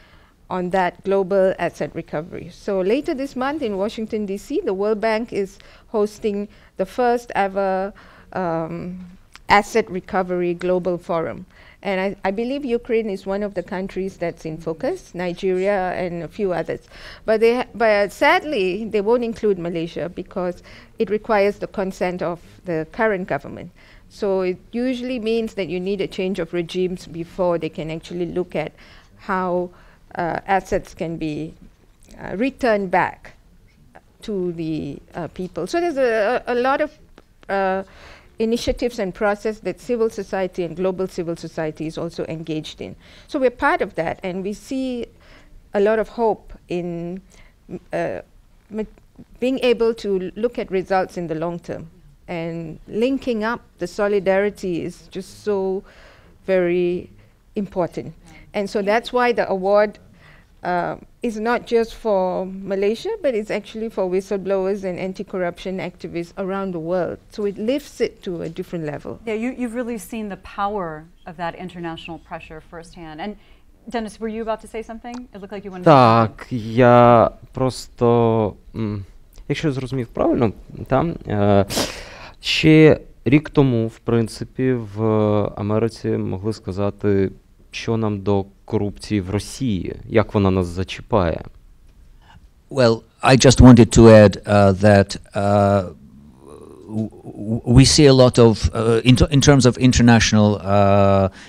on that global asset recovery. So later this month in Washington, D.C., the World Bank is hosting the first ever asset recovery global forum. And I believe Ukraine is one of the countries that's in focus, Nigeria and a few others. But sadly, they won't include Malaysia because it requires the consent of the current government. So it usually means that you need a change of regimes before they can actually look at how assets can be returned back to the people. So there's a lot of initiatives and process that civil society and global civil society is also engaged in. So we're part of that, and we see a lot of hope in being able to look at results in the long term. And linking up the solidarity is just so very important. And so that's why the award is not just for Malaysia, but it's actually for whistleblowers and anti-corruption activists around the world. So it lifts it to a different level. Yeah, you've really seen the power of that international pressure firsthand. And Dennis, were you about to say something? It looked like you wanted to say something. Так, я просто, якщо я зрозумів правильно, там ще рік тому, в принципі, в Америці могли сказати, що нам до корупції в Росії, як вона нас зачіпає. Well, I just wanted to add that we see a lot of, in terms of international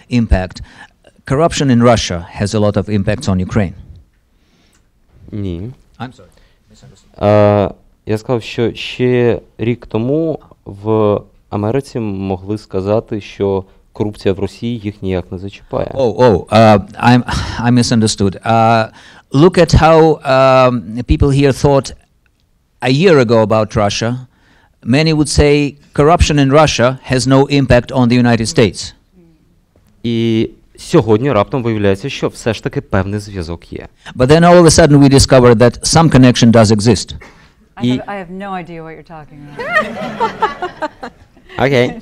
impact, corruption in Russia has a lot of impacts on Ukraine. Ні. I'm sorry. Я сказав, що ще рік тому в Америці могли сказати, що корупція в Росії їх ніяк не зачіпає. I misunderstood. Look at how people here thought a year ago about Russia. Many would say corruption in Russia has no impact on the United States. І сьогодні раптом виявляється, що все ж таки певний зв'язок є. But then all of a sudden we discover that some connection does exist. I have no idea what you're talking about. Окей.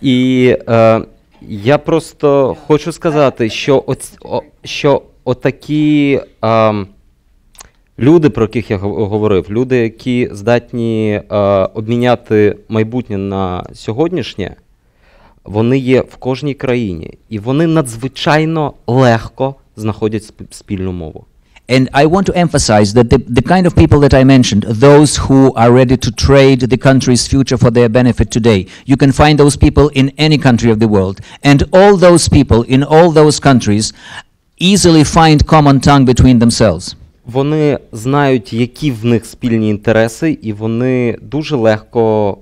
І я просто хочу сказати, що отакі люди, про яких я говорив, люди, які здатні обміняти майбутнє на сьогоднішнє, вони є в кожній країні. І вони надзвичайно легко знаходять спільну мову. And I want to emphasize that the kind of people that I mentioned, those who are ready to trade the country's future for their benefit today, you can find those people in any country of the world. And all those people in all those countries easily find common tongue between themselves. Вони знають, які в них спільні інтереси, і вони дуже легко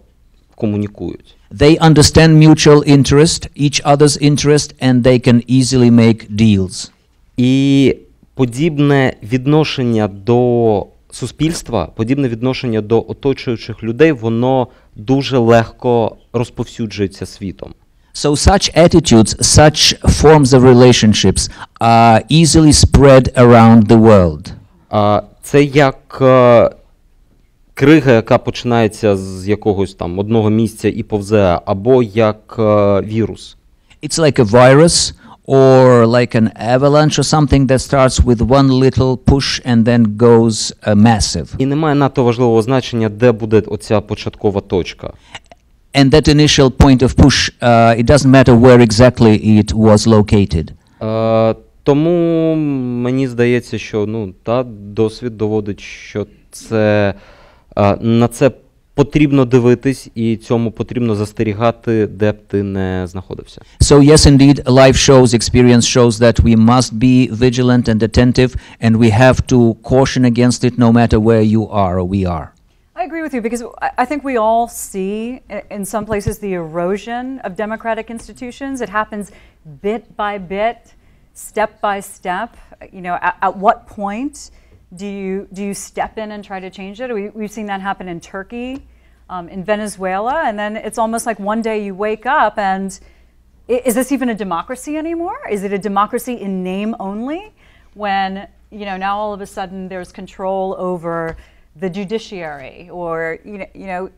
комунікують. They understand mutual interest, each other's interest, and they can easily make deals. І подібне відношення до суспільства, подібне відношення до оточуючих людей, воно дуже легко розповсюджується світом. So such attitudes, such forms of relationships are easily spread around the world. Це як крига, яка починається з якогось там одного місця і повзе, або як вірус. It's like a virus or like an avalanche or something that starts with one little push and then goes massive. І немає надто важливого значення, де буде оця початкова точка. And that initial point of push, it doesn't matter where exactly it was located. Тому мені здається, що досвід доводить, що це на це потрібно дивитись, і цьому потрібно застерігати, де б ти не знаходився. So yes, indeed, life shows, experience shows that we must be vigilant and attentive, and we have to caution against it no matter where you are or we are. I agree with you because I think we all see in some places the erosion of democratic institutions. It happens bit by bit, step by step. You know, at what point do you step in and try to change it? We've seen that happen in Turkey, in Venezuela, and then it's almost like one day you wake up and is this even a democracy anymore? Is it a democracy in name only? When, you know, now all of a sudden there's control over the judiciary, or you know,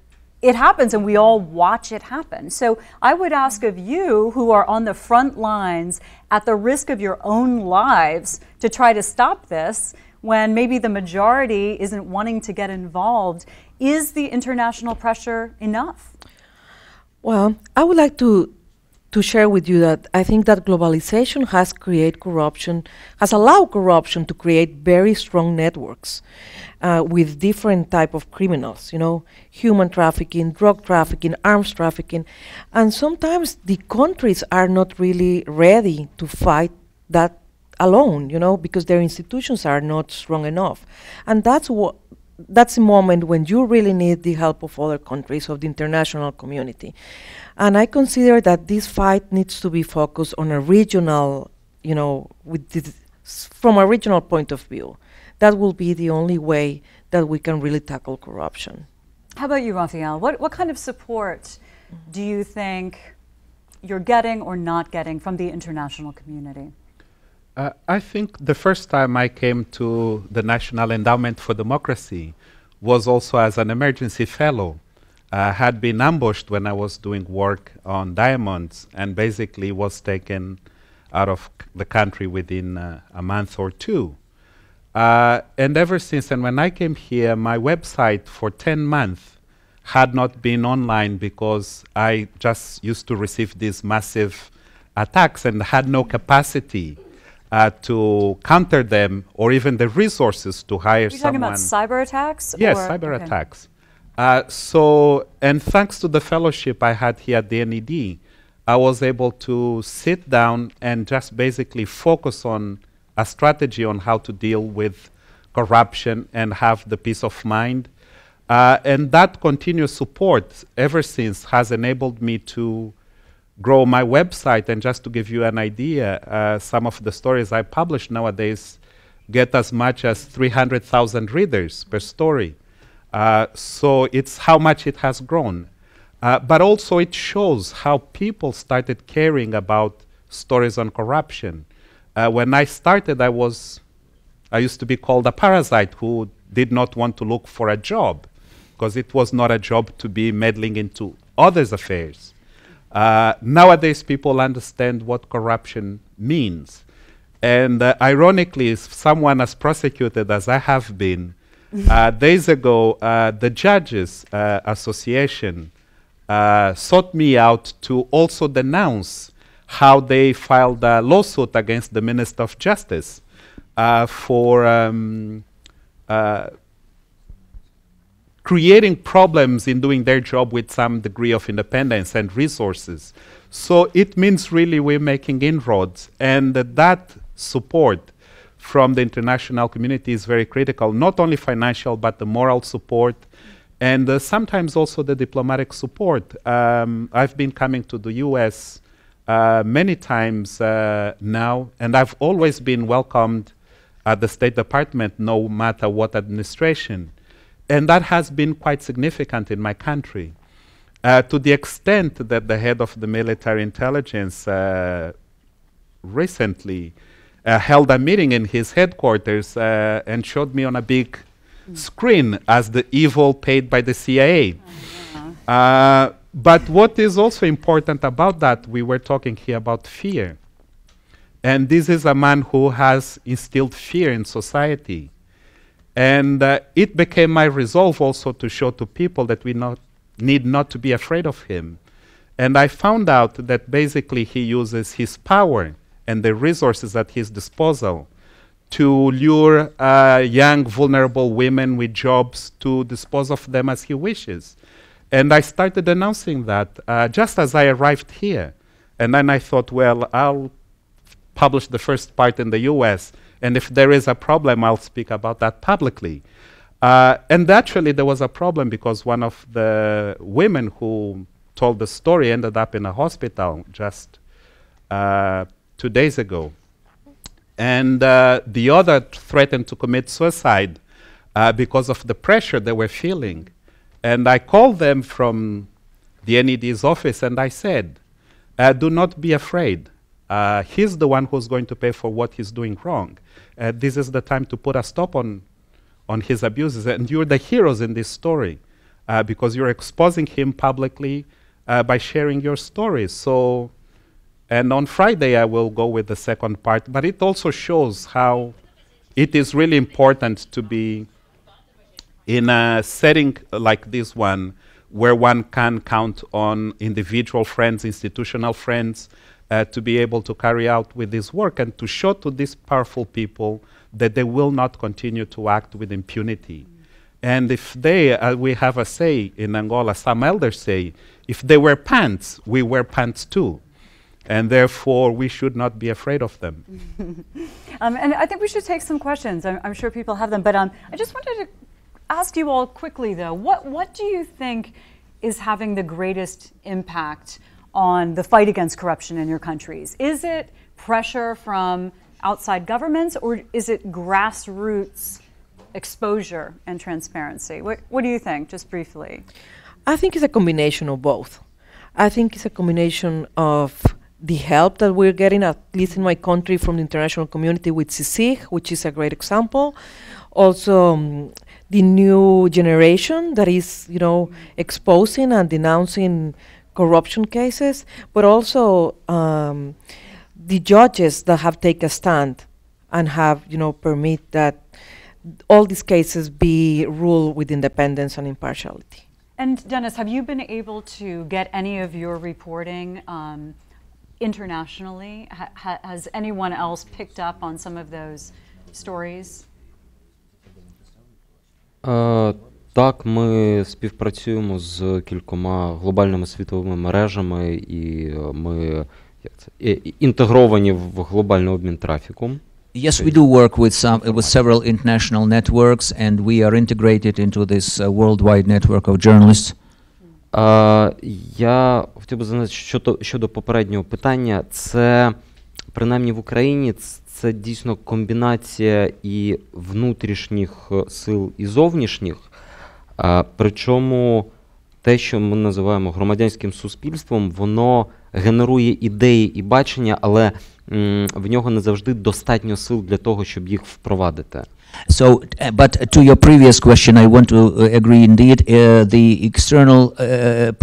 it happens and we all watch it happen. So I would ask of you, who are on the front lines at the risk of your own lives, to try to stop this when maybe the majority isn't wanting to get involved. Is the international pressure enough? Well, I would like to share with you that I think that globalization has allowed corruption to create very strong networks with different type of criminals, you know, human trafficking, drug trafficking, arms trafficking, and sometimes the countries are not really ready to fight that alone, you know, because their institutions are not strong enough. And that's a moment when you really need the help of other countries, of the international community. And I consider that this fight needs to be focused on a regional, you know, from a regional point of view. That will be the only way that we can really tackle corruption. How about you, Rafael? What kind of support do you think you're getting or not getting from the international community? I think the first time I came to the National Endowment for Democracy was also as an emergency fellow. I had been ambushed when I was doing work on diamonds and basically was taken out of the country within a month or two. And ever since, and when I came here, my website for 10 months had not been online because I just used to receive these massive attacks and had no capacity to counter them or even the resources to hire someone. You're talking about cyber attacks? Yes, cyber attacks. And thanks to the fellowship I had here at the NED, I was able to sit down and just basically focus on a strategy on how to deal with corruption and have the peace of mind. And that continuous support ever since has enabled me to grow my website. And just to give you an idea, some of the stories I publish nowadays get as much as 300,000 readers per story. So it's how much it has grown. But also it shows how people started caring about stories on corruption. When I started, I used to be called a parasite who did not want to look for a job because it was not a job to be meddling into others' affairs. Nowadays, people understand what corruption means. And ironically, if someone as prosecuted as I have been, days ago, the Judges Association sought me out to also denounce how they filed a lawsuit against the Minister of Justice for creating problems in doing their job with some degree of independence and resources. So it means really we're making inroads, and that support from the international community is very critical, not only financial, but the moral support, and sometimes also the diplomatic support. I've been coming to the US many times now, and I've always been welcomed at the State Department, no matter what administration. And that has been quite significant in my country, to the extent that the head of the military intelligence recently held a meeting in his headquarters and showed me on a big screen as the evil paid by the CIA. But what is also important about that, we were talking here about fear. And this is a man who has instilled fear in society. And it became my resolve also to show to people that we need not to be afraid of him. And I found out that basically he uses his power and the resources at his disposal to lure young, vulnerable women with jobs to dispose of them as he wishes. And I started announcing that just as I arrived here. And then I thought, well, I'll publish the first part in the US, and if there is a problem, I'll speak about that publicly. And actually, there was a problem because one of the women who told the story ended up in a hospital just 2 days ago. And the other threatened to commit suicide because of the pressure they were feeling. And I called them from the NED's office and I said, do not be afraid. He's the one who's going to pay for what he's doing wrong. This is the time to put a stop on his abuses. And you're the heroes in this story because you're exposing him publicly by sharing your stories. So, and on Friday, I will go with the second part. But it also shows how it is really important to be in a setting like this one, where one can count on individual friends, institutional friends, to be able to carry out with this work and to show to these powerful people that they will not continue to act with impunity. And if they, we have a say in Angola, some elders say, if they wear pants, we wear pants too. And therefore, we should not be afraid of them. And I think we should take some questions. I'm sure people have them. But I just wanted to ask you all quickly, though, what do you think is having the greatest impact on the fight against corruption in your countries? Is it pressure from outside governments, or is it grassroots exposure and transparency? What do you think, just briefly? I think it's a combination of both. I think it's a combination of the help that we're getting, at least in my country, from the international community with CICIG, which is a great example. Also, the new generation that is, exposing and denouncing corruption cases, but also the judges that have taken a stand and have, permit that all these cases be ruled with independence and impartiality. And Dennis, have you been able to get any of your reporting internationally? Has anyone else picked up on some of those stories? Так, ми співпрацюємо з кількома глобальними світовими мережами, і ми інтегровані в глобальний обмін трафіком. Yes, we do work with several international networks, and we are integrated into this worldwide network of journalists. Я хотів би зазначити щодо попереднього питання. Це, принаймні в Україні, це дійсно комбінація і внутрішніх сил, і зовнішніх. Причому те, що ми називаємо громадянським суспільством, воно генерує ідеї і бачення, але в нього не завжди достатньо сил для того, щоб їх впровадити. So, but to your previous question, I want to agree indeed. The external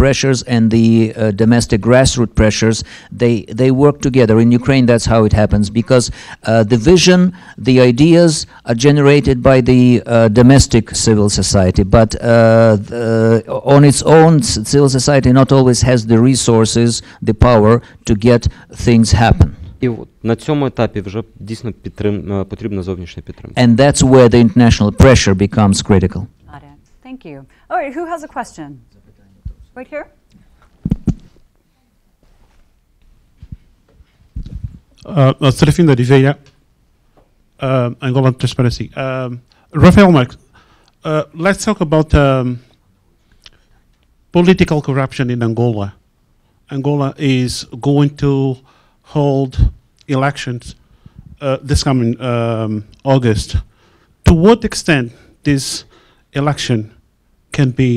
pressures and the domestic grassroots pressures, they work together. In Ukraine, that's how it happens, because the vision, the ideas are generated by the domestic civil society, but on its own, civil society not always has the resources, the power to get things happen. І на цьому етапі вже дійсно потрібна зовнішня підтримка. And that's where the international pressure becomes critical. Got it. Thank you. All right, who has a question? Right here. Serafim de Oliveira, Angola Transparency. Rafael Marques, let's talk about political corruption in Angola. Angola is going to hold elections this coming August. To what extent this election can be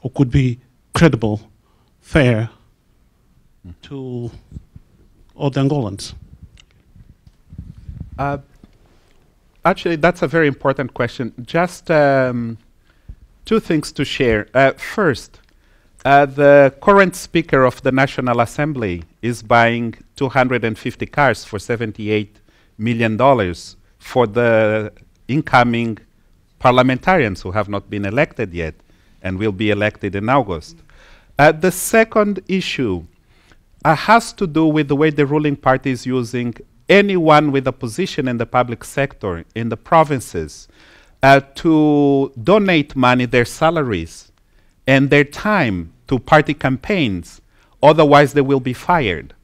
or could be credible, fair to all the Angolans? Actually, that's a very important question. Just two things to share. First, the current Speaker of the National Assembly is buying 250 cars for $78 million for the incoming parliamentarians who have not been elected yet and will be elected in August. The second issue has to do with the way the ruling party is using anyone with a position in the public sector, in the provinces, to donate money, their salaries, and their time to party campaigns. Otherwise, they will be fired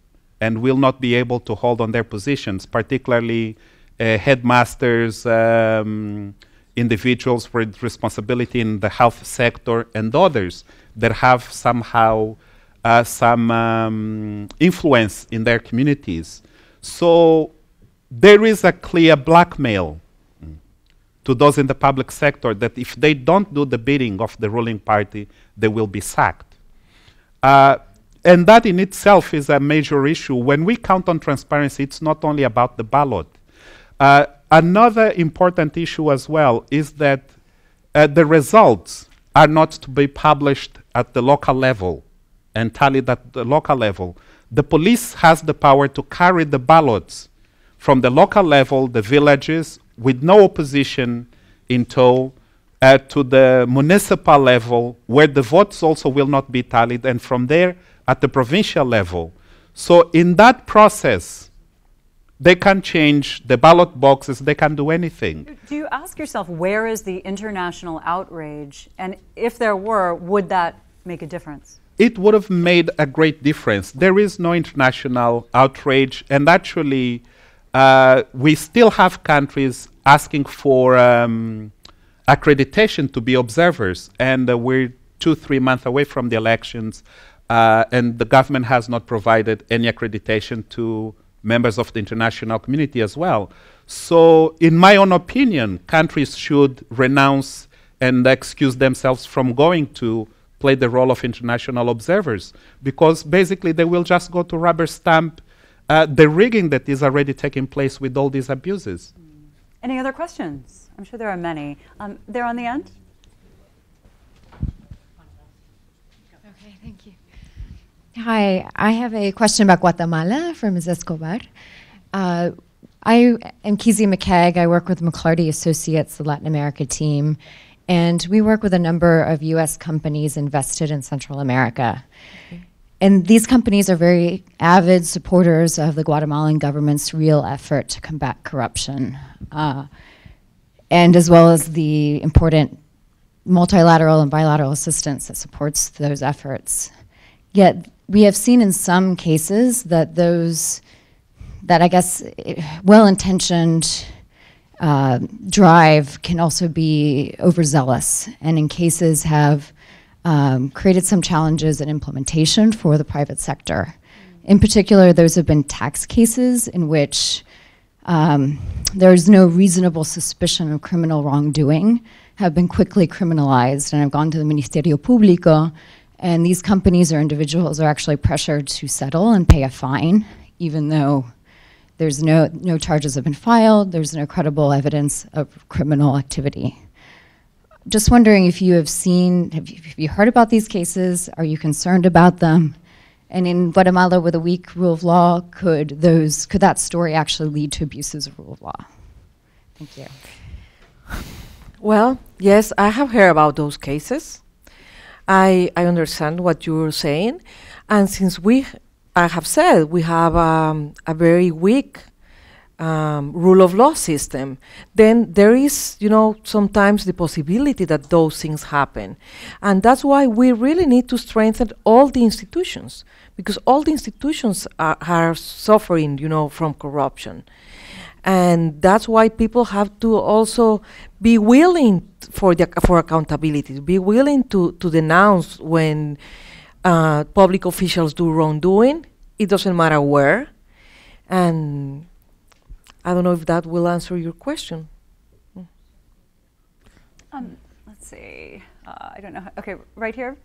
and will not be able to hold on their positions, particularly headmasters, individuals with responsibility in the health sector, and others that have somehow some influence in their communities. So there is a clear blackmail to those in the public sector that if they don't do the bidding of the ruling party, they will be sacked. And that in itself is a major issue. When we count on transparency, it's not only about the ballot. Another important issue as well is that the results are not to be published at the local level and tallied at the local level. The police has the power to carry the ballots from the local level, the villages, with no opposition in tow, to the municipal level, where the votes also will not be tallied, and from there at the provincial level. So in that process, they can change the ballot boxes, they can do anything. Do you ask yourself, where is the international outrage? And if there were, would that make a difference? It would have made a great difference. There is no international outrage, and actually, we still have countries asking for accreditation to be observers, and we're 2-3 months away from the elections, and the government has not provided any accreditation to members of the international community as well. So, in my own opinion, countries should renounce and excuse themselves from going to play the role of international observers, because basically they will just go to rubber stamp the rigging that is already taking place with all these abuses. Any other questions? I'm sure there are many. There on the end. Okay, thank you. Hi, I have a question about Guatemala from Ms. Escobar. I am Kizzy McKegg. I work with McClarty Associates, the Latin America team, and we work with a number of U.S. companies invested in Central America. Okay. And these companies are very avid supporters of the Guatemalan government's real effort to combat corruption, and as well as the important multilateral and bilateral assistance that supports those efforts. Yet we have seen in some cases that I guess well-intentioned drive can also be overzealous, and in cases have created some challenges in implementation for the private sector. In particular, those have been tax cases in which there is no reasonable suspicion of criminal wrongdoing, have been quickly criminalized, and have gone to the Ministerio Público, and these companies or individuals are actually pressured to settle and pay a fine, even though there's no charges have been filed, there's no credible evidence of criminal activity. Just wondering if you have you heard about these cases? Are you concerned about them? And in Guatemala, with a weak rule of law, could that story actually lead to abuses of rule of law? Thank you. Well, yes, I have heard about those cases. I understand what you're saying, and since I have said we have a very weak rule of law system, then there is, sometimes the possibility that those things happen. And that's why we really need to strengthen all the institutions, because all the institutions are suffering, from corruption. And that's why people have to also be willing for accountability, be willing to denounce when public officials do wrongdoing. It doesn't matter where. And I don't know if that will answer your question. Let's see. I don't know. Okay, right here.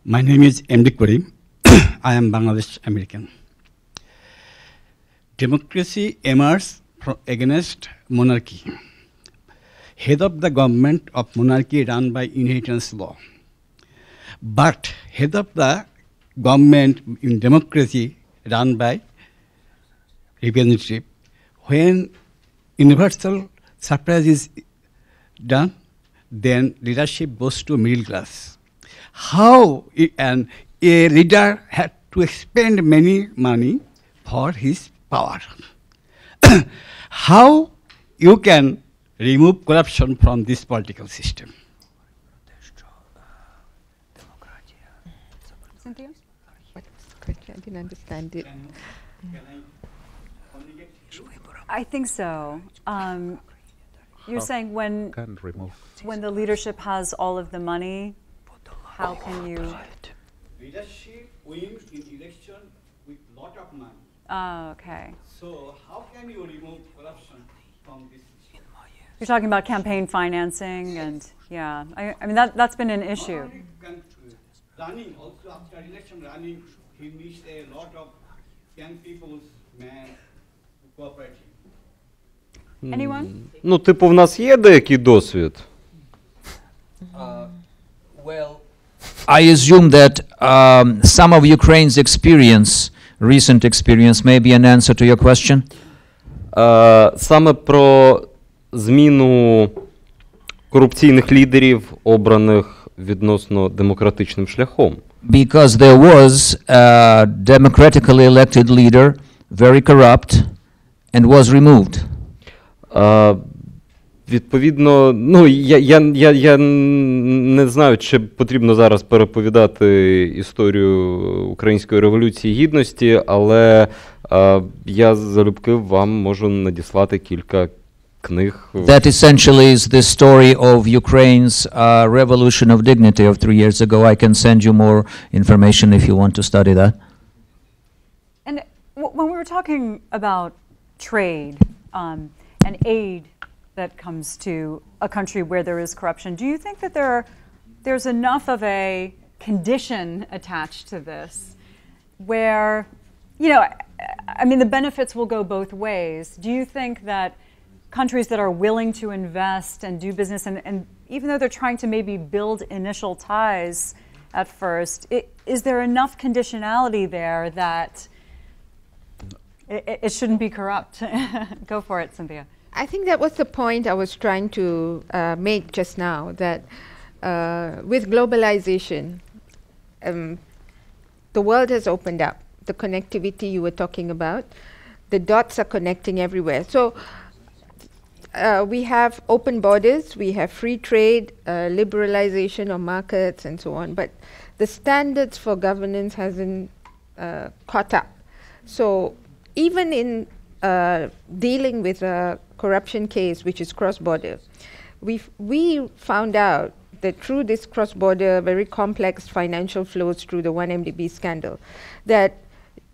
My name is M.D. Karim. I am Bangladesh American. Democracy emerges against monarchy. Head of the government of monarchy run by inheritance law. But head of the government in democracy run by representative. When universal suffrage is done, then leadership goes to middle class. How and a leader had to spend many money for his power. How you can remove corruption from this political system? Cynthia? What's the question? I didn't understand it. I think so. You're saying when the leadership has all of the money, how can you? Leadership wins in election with lot of money. Oh, okay. So how can you remove corruption from this system? You're talking about campaign financing, and yeah, I mean that's been an issue. Running also after election running, he missed a lot of young people's man cooperating. Anyone? Ну, типу, в нас є деякий досвід. Well, I assume that some of Ukraine's experience, recent experience, may be an answer to your question. Саме про зміну корупційних лідерів, обраних відносно демократичним шляхом. Because there was a democratically elected leader, very corrupt, and was removed. Відповідно, ну, я не знаю, чи потрібно зараз переповідати історію Української революції Гідності, але я залюбки вам можу надіслати кілька книг. That essentially is the story of Ukraine's revolution of dignity of 3 years ago. I can send you more information if you want to study that. And when we were talking about trade and aid that comes to a country where there is corruption, do you think that there's enough of a condition attached to this where, you know, I mean, the benefits will go both ways. Do you think that countries that are willing to invest and do business, and even though they're trying to maybe build initial ties at first, is there enough conditionality there that it shouldn't be corrupt? Go for it, Cynthia. I think that was the point I was trying to make just now, that with globalization, the world has opened up. The connectivity you were talking about, the dots are connecting everywhere. So we have open borders, we have free trade, liberalization of markets and so on, but the standards for governance hasn't caught up. So even in dealing with a corruption case, which is cross-border, we found out that through this cross-border, very complex financial flows through the 1MDB scandal, that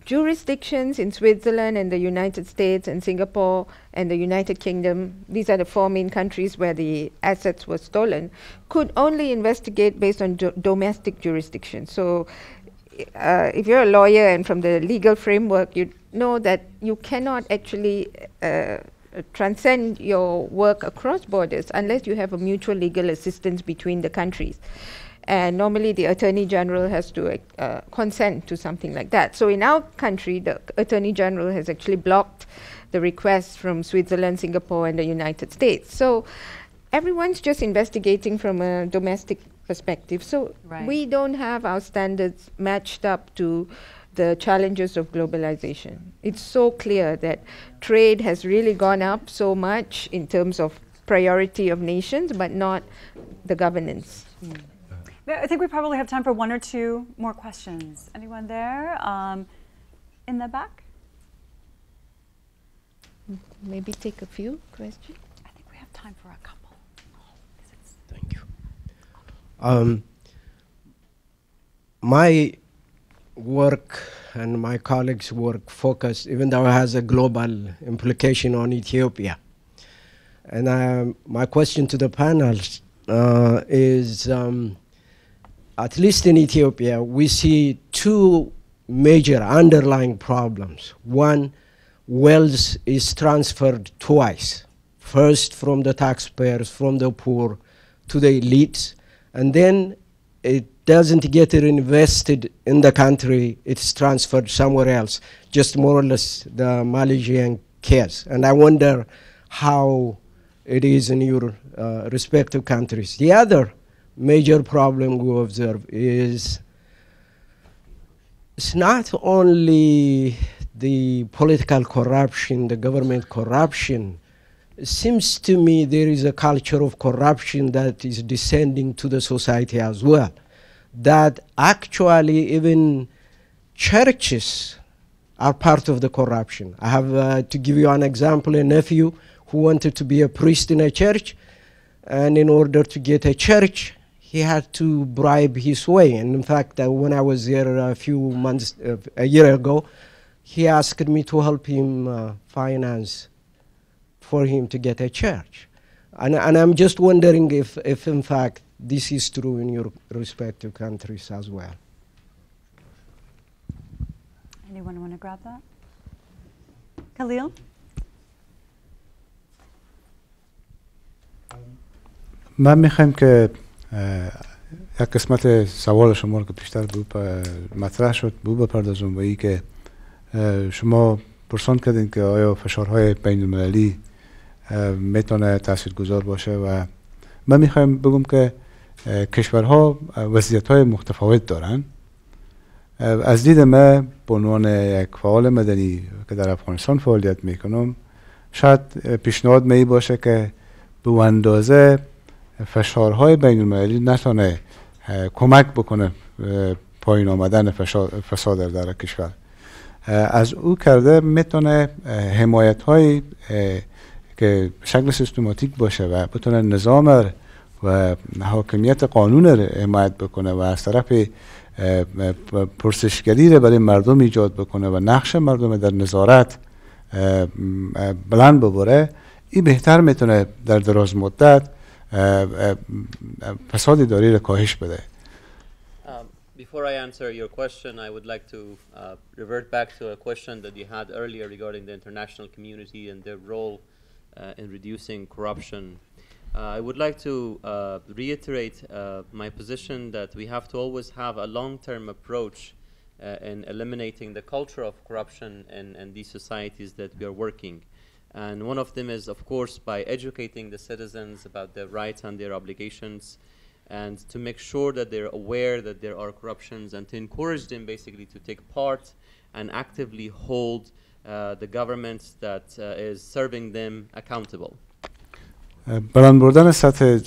jurisdictions in Switzerland and the United States and Singapore and the United Kingdom, these are the 4 main countries where the assets were stolen, could only investigate based on domestic jurisdiction. So if you're a lawyer and from the legal framework, you know that you cannot actually transcend your work across borders unless you have a mutual legal assistance between the countries. And normally the Attorney General has to consent to something like that. So in our country, the Attorney General has actually blocked the requests from Switzerland, Singapore, and the United States. So everyone's just investigating from a domestic perspective. So we don't have our standards matched up to the challenges of globalization. It's so clear that trade has really gone up so much in terms of priority of nations, but not the governance. I think we probably have time for 1 or 2 more questions. Anyone there? In the back? Maybe take a few questions. I think we have time for a couple. Thank you. My work and my colleagues' work focused, even though it has a global implication on Ethiopia. And my question to the panel is, at least in Ethiopia, we see 2 major underlying problems. One, wealth is transferred twice. First from the taxpayers, from the poor, to the elites, and then it doesn't get reinvested in the country, it's transferred somewhere else, just more or less the Malaysian case. And I wonder how it is in your respective countries. The other major problem we observe is it's not only the political corruption, the government corruption. It seems to me there is a culture of corruption that is descending to the society as well, that actually even churches are part of the corruption. I have to give you an example, a nephew who wanted to be a priest in a church, and in order to get a church, he had to bribe his way. And in fact, when I was there a year ago, he asked me to help him finance for him to get a church. And I'm just wondering if in fact this is true in your respective countries as well. Anyone want to grab that? Khalil? من میخوایم که یک قسمت سوال شما رو که بیشتر مطرح شد بپردازم و ای که شما پرسان کردین که آیا فشارهای بین المللی میتونه تاثیرگذار باشه و من میخوایم بگم که کشورها وضعیت‌های متفاوت دارن. از دید من به عنوان یک فعال مدنی که در افغانستان فعالیت میکنم شاید پیشنهاد می باشه که به اندازه فشارهای بین المللی نتونه کمک بکنه پایین آمدن فساد در کشور. از او کرده میتونه حمایت های که شکل سیستماتیک باشه و بتونه نظام و حاکمیت قانون را حمایت بکنه و از طرف پرسشگری را برای مردم ایجاد بکنه و نقش مردم در نظارت بلند ببره، این بهتر میتونه در دراز مدت فساد اداری را کاهش بده. Before I answer your question, I would like to revert back to a question that you had earlier regarding the international community and their role in reducing corruption. I would like to reiterate my position that we have to always have a long-term approach in eliminating the culture of corruption in these societies that we are working. And one of them is, of course, by educating the citizens about their rights and their obligations, and to make sure that they're aware that there are corruptions, and to encourage them basically to take part and actively hold the government that is serving them accountable. بلند بردن سطح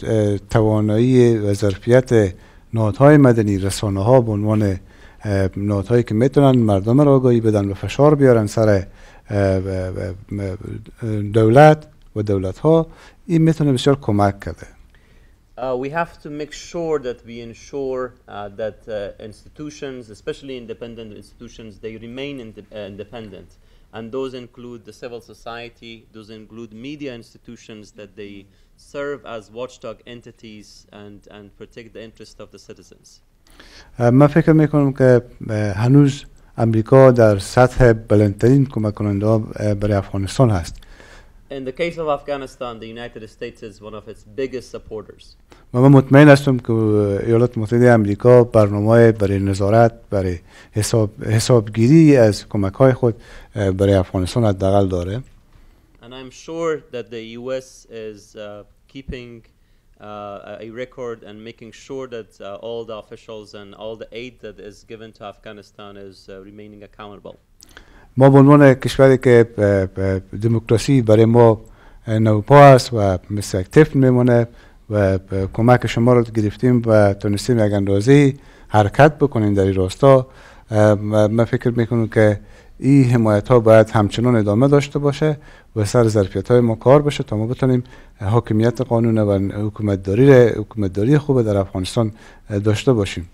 توانایی و ظرفیت نهادهای مدنی، رسانه‌ها به عنوان نهادهایی که میتونن مردم را آگاهی بدن و فشار بیارن سر دولت و دولت‌ها، این میتونه بسیار کمک کرده. We have to make sure that we ensure that institutions, especially independent institutions, they remain independent. And those include the civil society, those include media institutions, that they serve as watchdog entities and protect the interest of the citizens. من فکر میکنم که هنوز امریکا در سطح بلندترین کمک کننده برای افغانستان هست. In the case of Afghanistan, the United States is one of its biggest supporters. من مطمئن هستم که ایالات متحده آمریکا برنامه برای نظارت، برای حسابگیری از کمک‌های خود برای افغانستان حداقل داره. And I'm sure that the US is keeping a record and making sure that all the officials and all the aid that is given to Afghanistan is remaining accountable. ما به عنوان کشوری که دموکراسی برای ما نوپا است و مثل اکتیف میمونه و کمک شما رو گرفتیم و تونستیم یک اندازه حرکت بکنیم در این راستا. من فکر میکنم که این حمایت ها باید همچنان ادامه داشته باشه و سر ظرفیت های ما کار بشه تا ما بتونیم حاکمیت قانون و حکومتداری خوب در افغانستان داشته باشیم.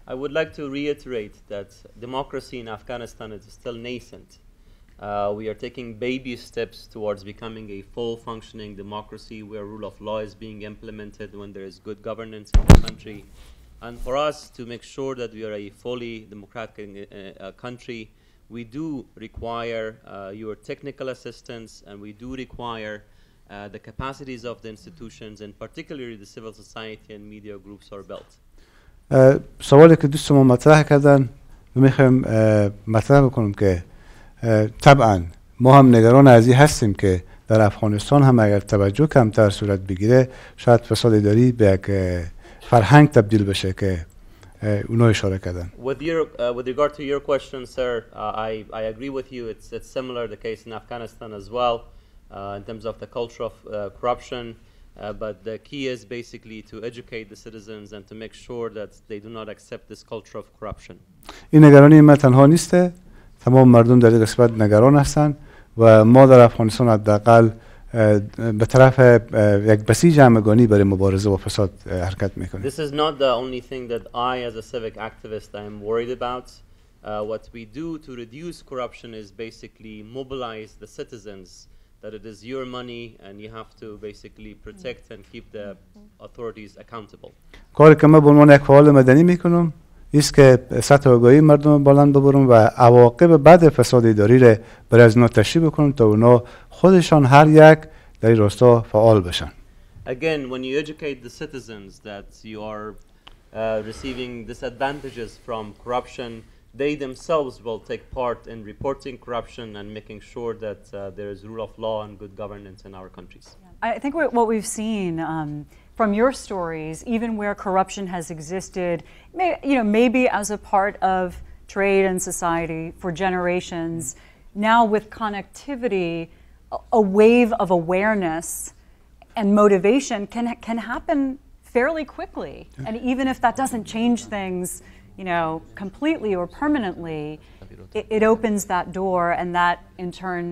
I would like to reiterate that democracy in Afghanistan is still nascent. We are taking baby steps towards becoming a full functioning democracy where rule of law is being implemented, when there is good governance in the country. And for us to make sure that we are a fully democratic country, we do require your technical assistance, and we do require the capacities of the institutions, and particularly the civil society and media groups are built. سوالی که دوستمون مطرح کردن میخوایم مطرح بکنم که طبعا ما هم نگران از این هستیم که در افغانستان هم اگر توجه کمتر صورت بگیره شاید فساد اداری به یک فرهنگ تبدیل بشه که اونا اشاره کردن. With regard to your question, sir, I agree with you. It's similar the case in Afghanistan as well in terms of the culture of corruption. But the key is basically to educate the citizens and to make sure that they do not accept this culture of corruption. این نگرانی ما تنها نیسته، تمام مردم در این قسمت نگران هستند و ما در افغانستان حداقل به طرف یک بسیج همگانی برای مبارزه با فساد حرکت میکنیم. This is not the only thing that I as a civic activist I am worried about. What we do to reduce corruption is basically mobilize the citizens that it is your money and you have to basically protect and keep the authorities accountable. کاری که من به عنوان یک فعال مدنی میکنم است که سطح آگاهی مردم بلند ببرم و عواقب بد فساد اداری را برای از اونا تشریح بکنم تا اونا خودشان هر یک در این راستا فعال بشن. Again, when you educate the citizens that you are receiving disadvantages from corruption, they themselves will take part in reporting corruption and making sure that there is rule of law and good governance in our countries. I think what we've seen from your stories, even where corruption has existed, maybe as a part of trade and society for generations, now with connectivity, a wave of awareness and motivation can happen fairly quickly. And even if that doesn't change things, completely or permanently, it opens that door, and that in turn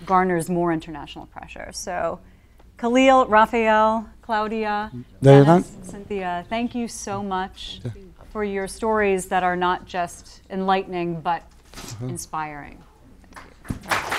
garners more international pressure. So, Khalil, Raphael, Claudia, Dennis, Cynthia, thank you so much for your stories that are not just enlightening but inspiring. Thank you.